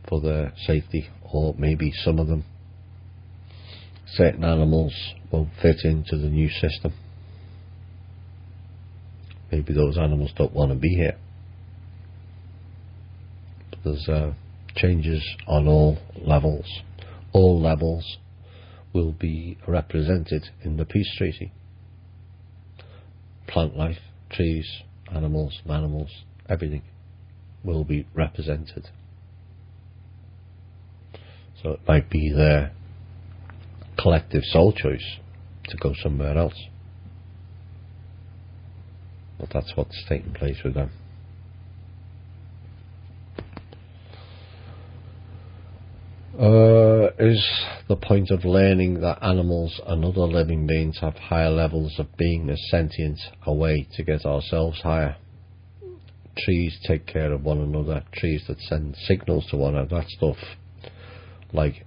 For their safety, or maybe some of them, certain animals won't fit into the new system. Maybe those animals don't want to be here. But there's changes on all levels. All levels will be represented in the peace treaty. Plant life, trees, animals, mammals, everything will be represented. So it might be their collective soul choice to go somewhere else, but that's what's taking place with them. Is the point of learning that animals and other living beings have higher levels of being as sentient a way to get ourselves higher? Trees take care of one another, trees that send signals to one another, that stuff, like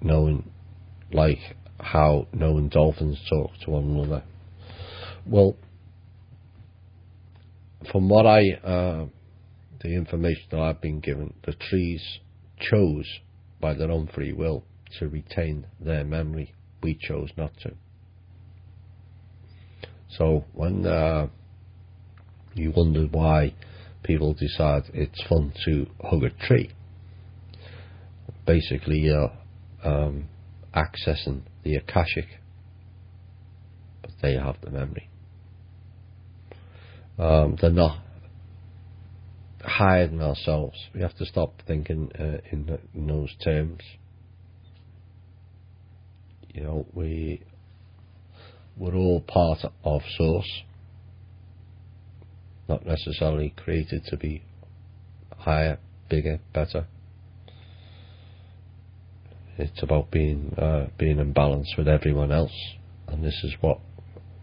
how knowing dolphins talk to one another. Well, from what the information that I've been given, the trees chose by their own free will to retain their memory. We chose not to. So when you wonder why people decide it's fun to hug a tree, basically you're accessing the Akashic, but they have the memory. They're not higher than ourselves. We have to stop thinking in those terms. You know, we're all part of Source, not necessarily created to be higher, bigger, better. It's about being in balance with everyone else, and this is what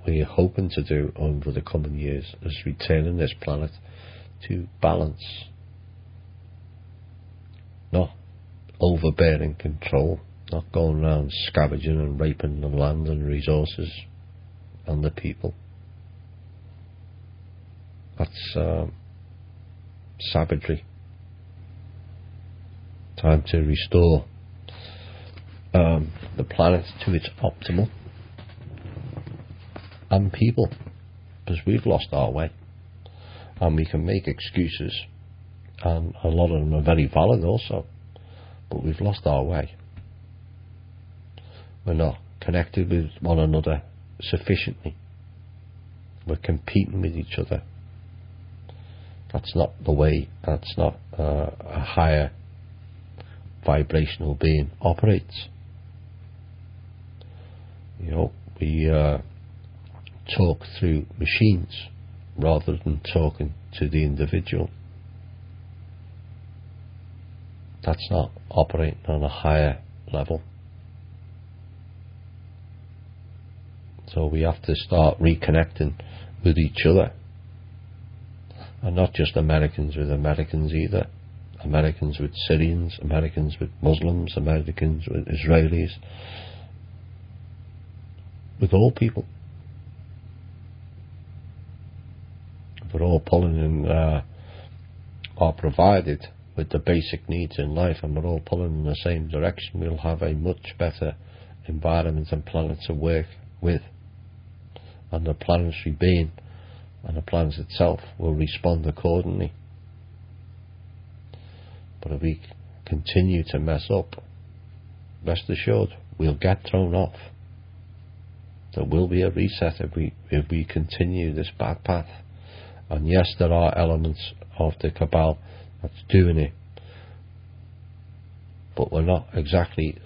we're hoping to do over the coming years, is returning this planet to balance, not overbearing control, not going around scavenging and raping the land and resources and the people. That's savagery. Time to restore the planet to its optimal, and people, because we've lost our way. And we can make excuses, and a lot of them are very valid also, but we've lost our way. We're not connected with one another sufficiently. We're competing with each other. That's not the way, that's not a higher vibrational being operates. You know, we talk through machines rather than talking to the individual. That's not operating on a higher level. So we have to start reconnecting with each other, and not just Americans with Americans either. Americans with Syrians, Americans with Muslims, Americans with Israelis, with all people. We're all pulling in, are provided with the basic needs in life, and we're all pulling in the same direction. We'll have a much better environment and planet to work with, and the planetary being and the planet itself will respond accordingly. But if we continue to mess up, rest assured we'll get thrown off. There will be a reset if we continue this bad path. And yes, there are elements of the cabal that's doing it, but we're not exactly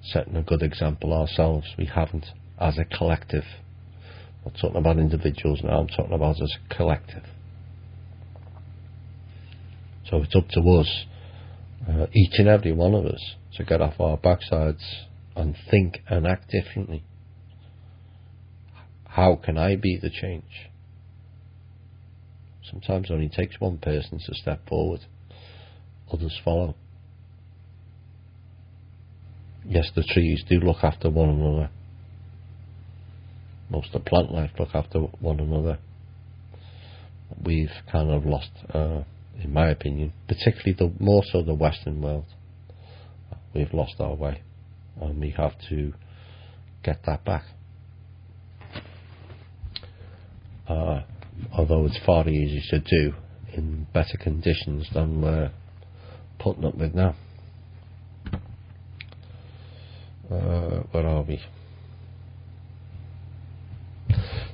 setting a good example ourselves. We haven't, as a collective. I'm not talking about individuals now, I'm talking about as a collective. So it's up to us, each and every one of us, to get off our backsides and think and act differently. How can I be the change? Sometimes it only takes one person to step forward, others follow. Yes, the trees do look after one another. Most of plant life look after one another. We've kind of lost, in my opinion, particularly more so the Western world, we've lost our way, and we have to get that back. Although it's far easier to do in better conditions than we're putting up with now. Where are we?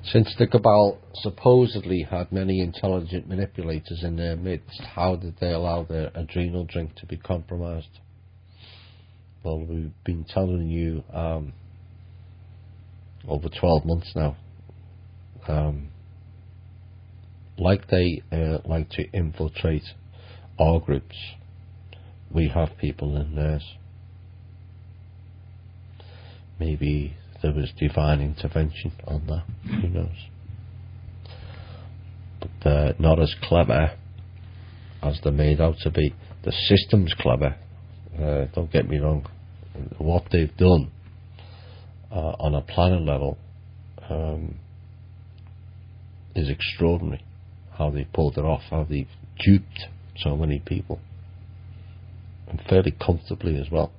Since the cabal supposedly had many intelligent manipulators in their midst, how did they allow their adrenal drink to be compromised? Well, we've been telling you over 12 months now. Like they like to infiltrate our groups, we have people in theirs. Maybe there was divine intervention on that, who knows? But they're not as clever as they're made out to be. The system's clever, don't get me wrong. What they've done on a planet level is extraordinary. How they pulled it off, how they've duped so many people, and fairly comfortably as well.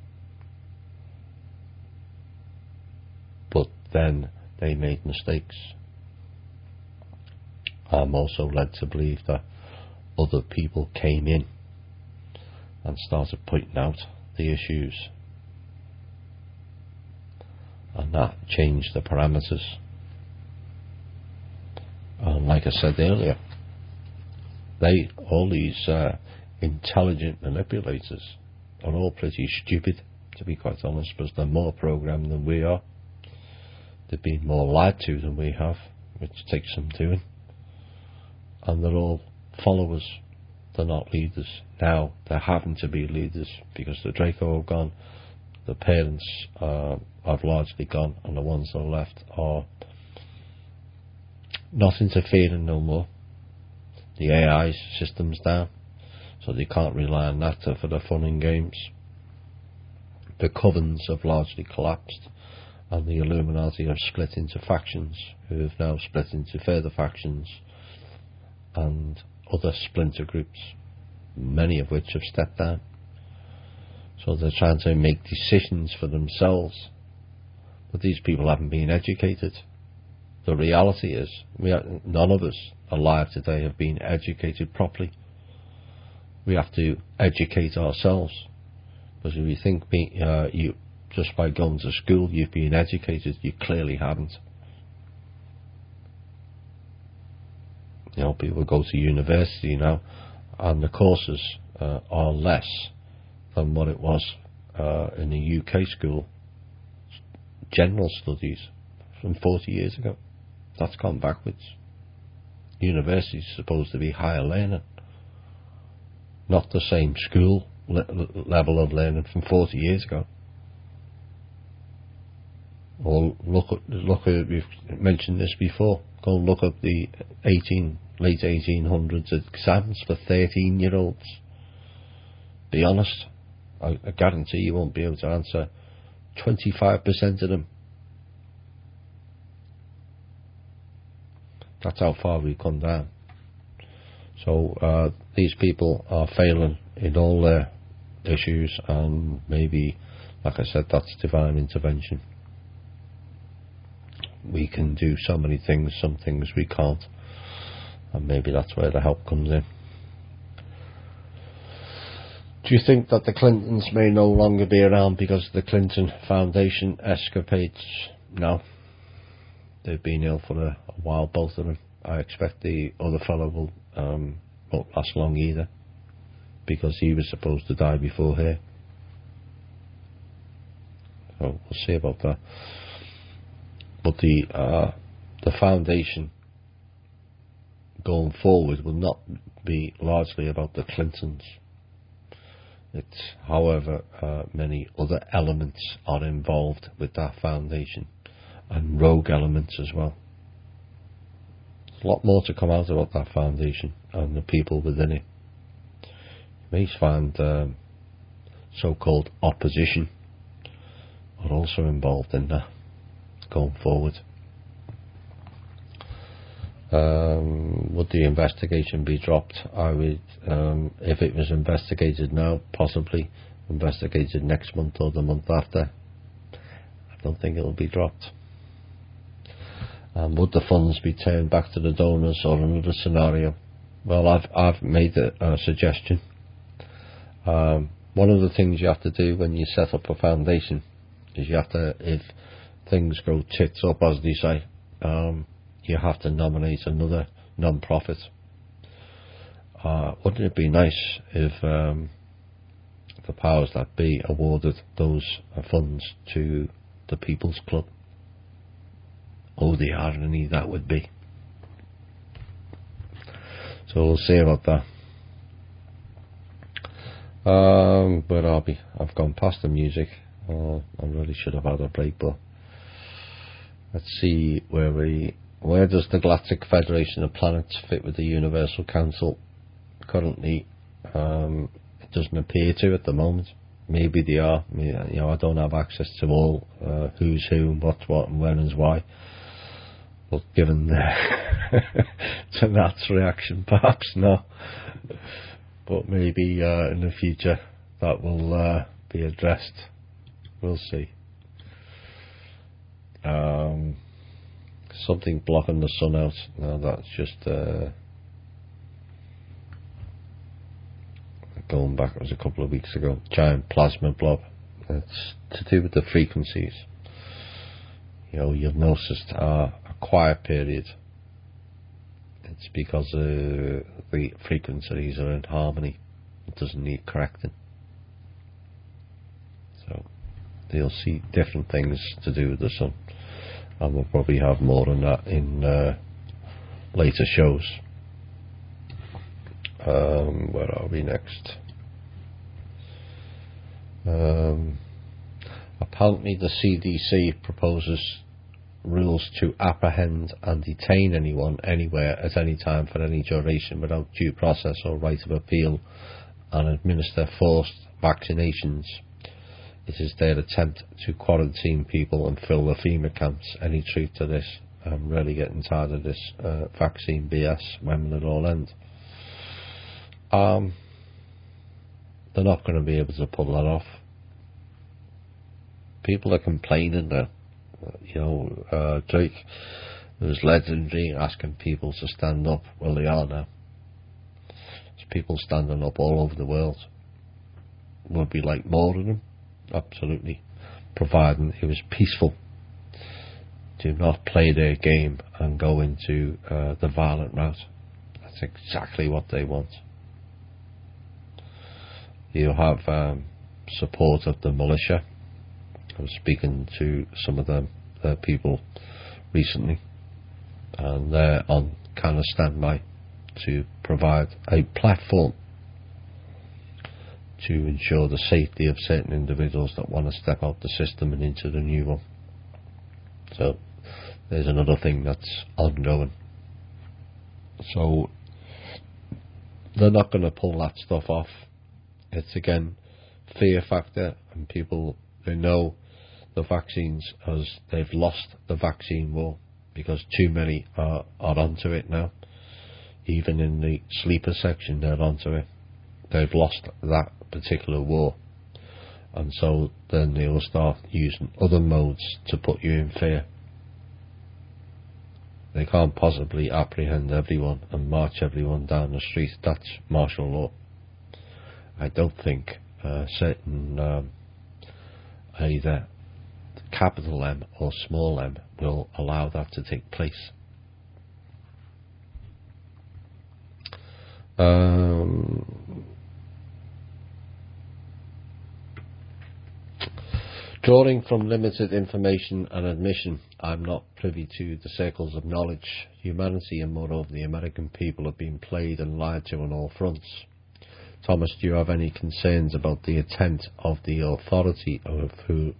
But then they made mistakes. I'm also led to believe that other people came in and started pointing out the issues, and that changed the parameters. And like I said earlier, all these intelligent manipulators are all pretty stupid, to be quite honest, because they're more programmed than we are. They've been more lied to than we have, which takes some doing. And they're all followers. They're not leaders. Now they're having to be leaders because the Draco have gone, the parents have largely gone, and the ones that are left are not interfering no more. The AI system's down, so they can't rely on that for the fun and games. The covens have largely collapsed, and the Illuminati have split into factions, who have now split into further factions and other splinter groups, many of which have stepped down. So they're trying to make decisions for themselves, but these people haven't been educated. The reality is, none of us alive today have been educated properly. We have to educate ourselves, because if you think you just by going to school you've been educated, you clearly haven't. You know, people go to university now, and the courses are less than what it was in the UK school. General studies from 40 years ago. That's gone backwards. University is supposed to be higher learning, not the same school level of learning from 40 years ago. Well, look at, we've mentioned this before. Go and look up the late 1800s exams for 13-year-olds. Be honest, I guarantee you won't be able to answer 25% of them. That's how far we've come down. So these people are failing in all their issues, and maybe, like I said, that's divine intervention. We can do so many things, some things we can't, and maybe that's where the help comes in. Do you think that the Clintons may no longer be around because of the Clinton Foundation escapades? No. They've been ill for a while, both of them. I expect the other fellow won't last long either, because he was supposed to die before her. So we'll see about that. But the foundation going forward will not be largely about the Clintons. It's, however, many other elements are involved with that foundation, and rogue elements as well. There's a lot more to come out about that foundation and the people within it. You may find so-called opposition are also involved in that going forward. Would the investigation be dropped? I would, if it was investigated now, possibly investigated next month or the month after. I don't think it will be dropped. Would the funds be turned back to the donors, or another scenario? Well, I've made a suggestion. One of the things you have to do when you set up a foundation is you have to, if things go tits up, as they say, you have to nominate another non-profit. Wouldn't it be nice if the powers that be awarded those funds to the People's Club? Oh, the irony that would be. So we'll see about that. Where are we? I've gone past the music. I really should have had a break, but let's see where does the Galactic Federation of Planets fit with the Universal Council? Currently, it doesn't appear to at the moment. Maybe they are. I don't have access to all who's who and what's what and when and why. But given Tanat's reaction, perhaps no. But maybe in the future that will be addressed. We'll see. Something blocking the sun out. No, that's just going back. It was a couple of weeks ago. Giant plasma blob. It's to do with the frequencies. You know, you've noticed a quiet period It's because the frequencies are in harmony. It doesn't need correcting. So you'll see different things to do with the sun, and we'll probably have more on that in later shows. Where are we next? Apparently the CDC proposes rules to apprehend and detain anyone anywhere at any time for any duration without due process or right of appeal, and administer forced vaccinations. It is their attempt to quarantine people and fill the FEMA camps. Any truth to this? I'm really getting tired of this vaccine BS. When will it all end? They're not going to be able to pull that off. People are complaining that, Drake was legendary asking people to stand up. Well, they are now. There's people standing up all over the world. Would we like more of them? Absolutely. Providing it was peaceful. Do not play their game and go into the violent route. That's exactly what they want. You have support of the militia. I was speaking to some of them people recently, and they're on kind of standby to provide a platform to ensure the safety of certain individuals that want to step out the system and into the new one. So there's another thing that's ongoing. So they're not going to pull that stuff off. It's again fear factor, and people, they know the vaccines, as they've lost the vaccine war because too many are onto it now. Even in the sleeper section, they're onto it. They've lost that particular war, and so then they'll start using other modes to put you in fear. They can't possibly apprehend everyone and march everyone down the street. That's martial law. I don't think certain either capital M or small m will allow that to take place. Drawing from limited information and admission, I'm not privy to the circles of knowledge. Humanity and moreover the American people have been played and lied to on all fronts. Thomas, do you have any concerns about the intent of the authority of who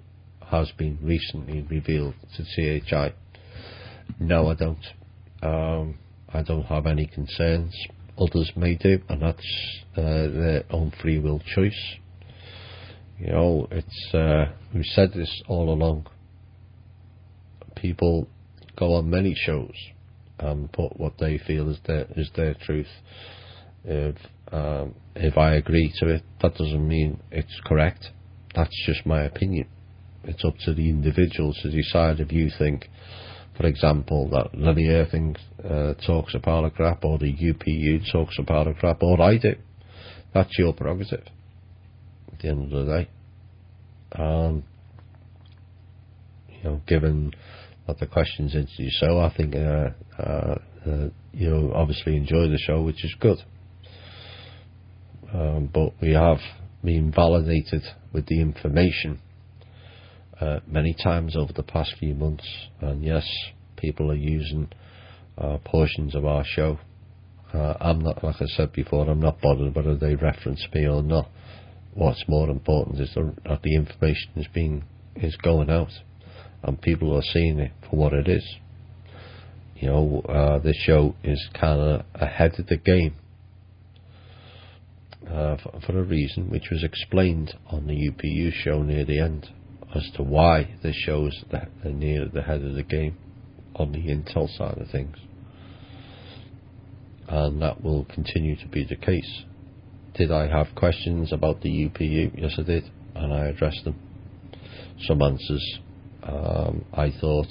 has been recently revealed to TH&I? No, I don't. I don't have any concerns. Others may do, and that's their own free will choice. It's we've said this all along. People go on many shows and put what they feel is their truth. If I agree to it, that doesn't mean it's correct. That's just my opinion. It's up to the individual to decide. If you think, for example, that Lily Earthing talks a pile of crap, or the UPU talks a pile of crap, or I do, that's your prerogative at the end of the day. Given that the questions into the show, I think you obviously enjoy the show, which is good. But we have been validated with the information many times over the past few months, and yes, people are using portions of our show. I'm not, like I said before, I'm not bothered whether they reference me or not. What's more important is that the information is going out, and people are seeing it for what it is. This show is kind of ahead of the game for a reason which was explained on the UPU show near the end as to why this show is near the head of the game on the intel side of things, and that will continue to be the case. Did I have questions about the UPU? Yes, I did, and I addressed them. Some answers I thought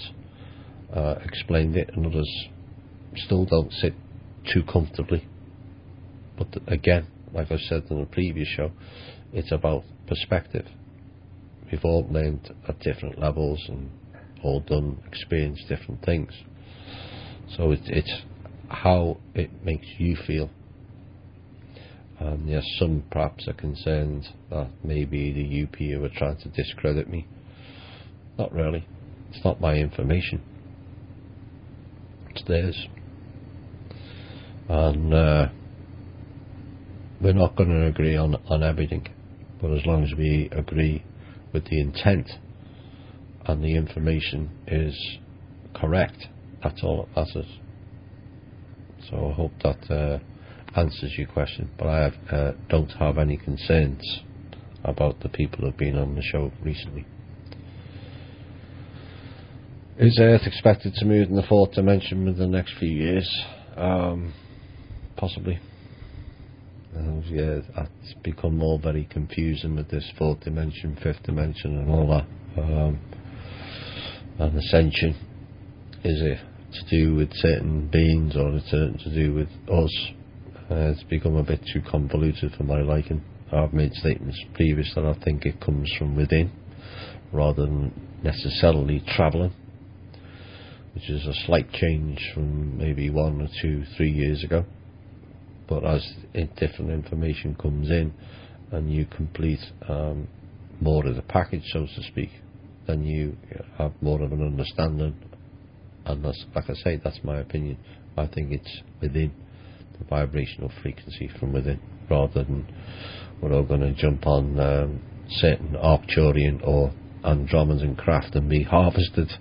explained it, and others still don't sit too comfortably. But again, like I said in the previous show, it's about perspective. We've all learned at different levels and all experienced different things. So it's how it makes you feel. And yes, some perhaps are concerned that maybe the UP were trying to discredit me. Not really. It's not my information. It's theirs. And we're not going to agree on everything, but as long as we agree with the intent and the information is correct, that's all that matters. So I hope that answers your question, but I don't have any concerns about the people who have been on the show recently. Is Earth expected to move in the fourth dimension within the next few years? Possibly. Yeah, it's become all very confusing with this fourth dimension, fifth dimension and all that. And ascension, is it to do with certain beings or is it to do with us? It's become a bit too convoluted for my liking. I've made statements previous that I think it comes from within rather than necessarily travelling, which is a slight change from maybe 1 or 2, 3 years ago. But as different information comes in and you complete more of the package, so to speak, then you have more of an understanding. And that's, like I say, that's my opinion. I think it's within the vibrational frequency from within, rather than we're all going to jump on certain Arcturian or Andromedan craft and be harvested.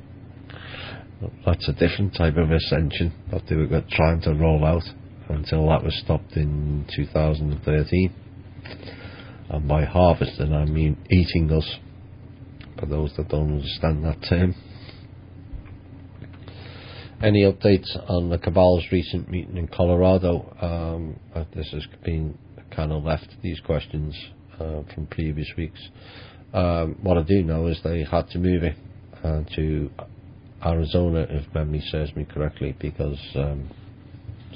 That's a different type of ascension that they were trying to roll out until that was stopped in 2013. And by harvesting I mean eating us, for those that don't understand that term. Any updates on the cabal's recent meeting in Colorado? This has been kind of left, these questions from previous weeks. What I do know is they had to move it to Arizona, if memory serves me correctly, because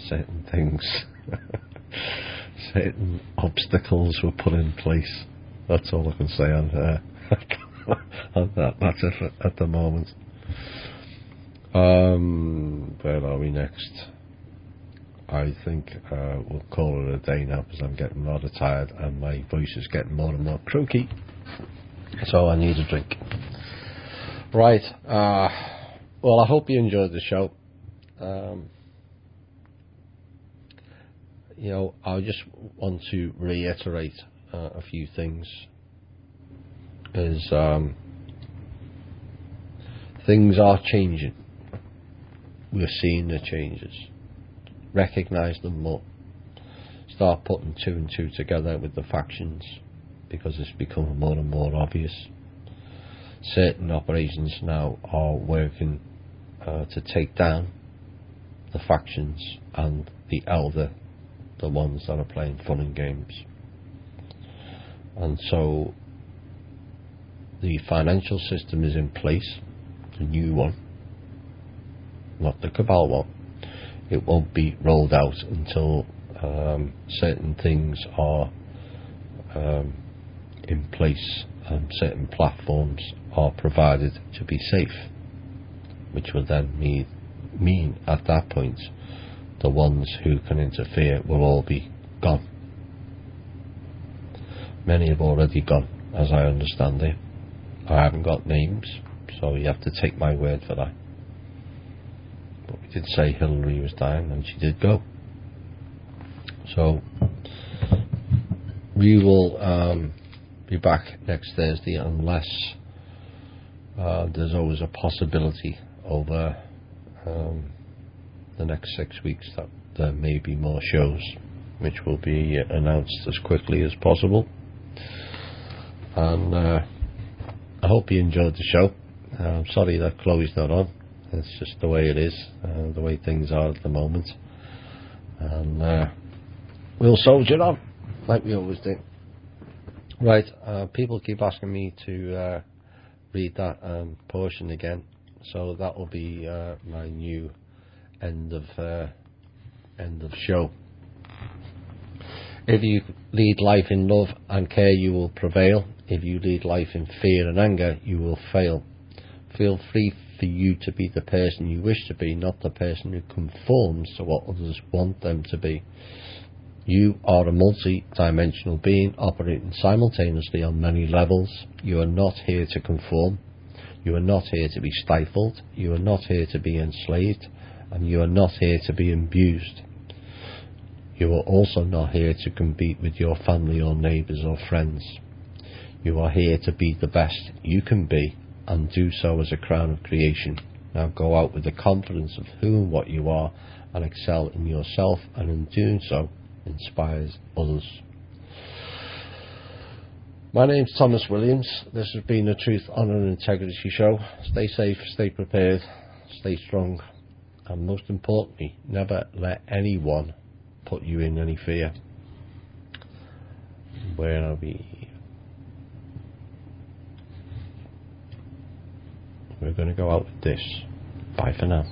certain things, certain obstacles were put in place. That's all I can say on that matter at the moment. Where are we next? I think we'll call it a day now because I'm getting rather tired and my voice is getting more and more croaky, so I need a drink. Right, well, I hope you enjoyed the show. You know, I just want to reiterate a few things. Things are changing. We're seeing the changes. Recognise them more. Start putting 2 and 2 together with the factions, because it's becoming more and more obvious. Certain operations now are working to take down the factions and the elder, the ones that are playing fun and games. And so the financial system is in place, the new one, not the cabal one. It won't be rolled out until certain things are in place and certain platforms are provided to be safe, which will then mean at that point the ones who can interfere will all be gone. Many have already gone, as I understand it. I haven't got names, so you have to take my word for that. But we did say Hillary was dying, and she did go. So we will be back next Thursday, unless there's always a possibility over the next 6 weeks that there may be more shows, which will be announced as quickly as possible. And I hope you enjoyed the show. I'm sorry that Chloe's not on. It's just the way it is, the way things are at the moment. And we'll soldier on, like we always do. Right, people keep asking me to read that portion again, so that will be my new end of show. If you lead life in love and care, you will prevail. If you lead life in fear and anger, you will fail. Feel free for you to be the person you wish to be, not the person who conforms to what others want them to be. You are a multi-dimensional being operating simultaneously on many levels. You are not here to conform. You are not here to be stifled. You are not here to be enslaved. And you are not here to be abused. You are also not here to compete with your family or neighbours or friends. You are here to be the best you can be and do so as a crown of creation. Now go out with the confidence of who and what you are and excel in yourself, and in doing so inspires others. My name's Thomas Williams. This has been the Truth, Honour and Integrity Show. Stay safe, stay prepared, stay strong, and most importantly, never let anyone put you in any fear. Where are we? We're going to go out with this. Bye for now.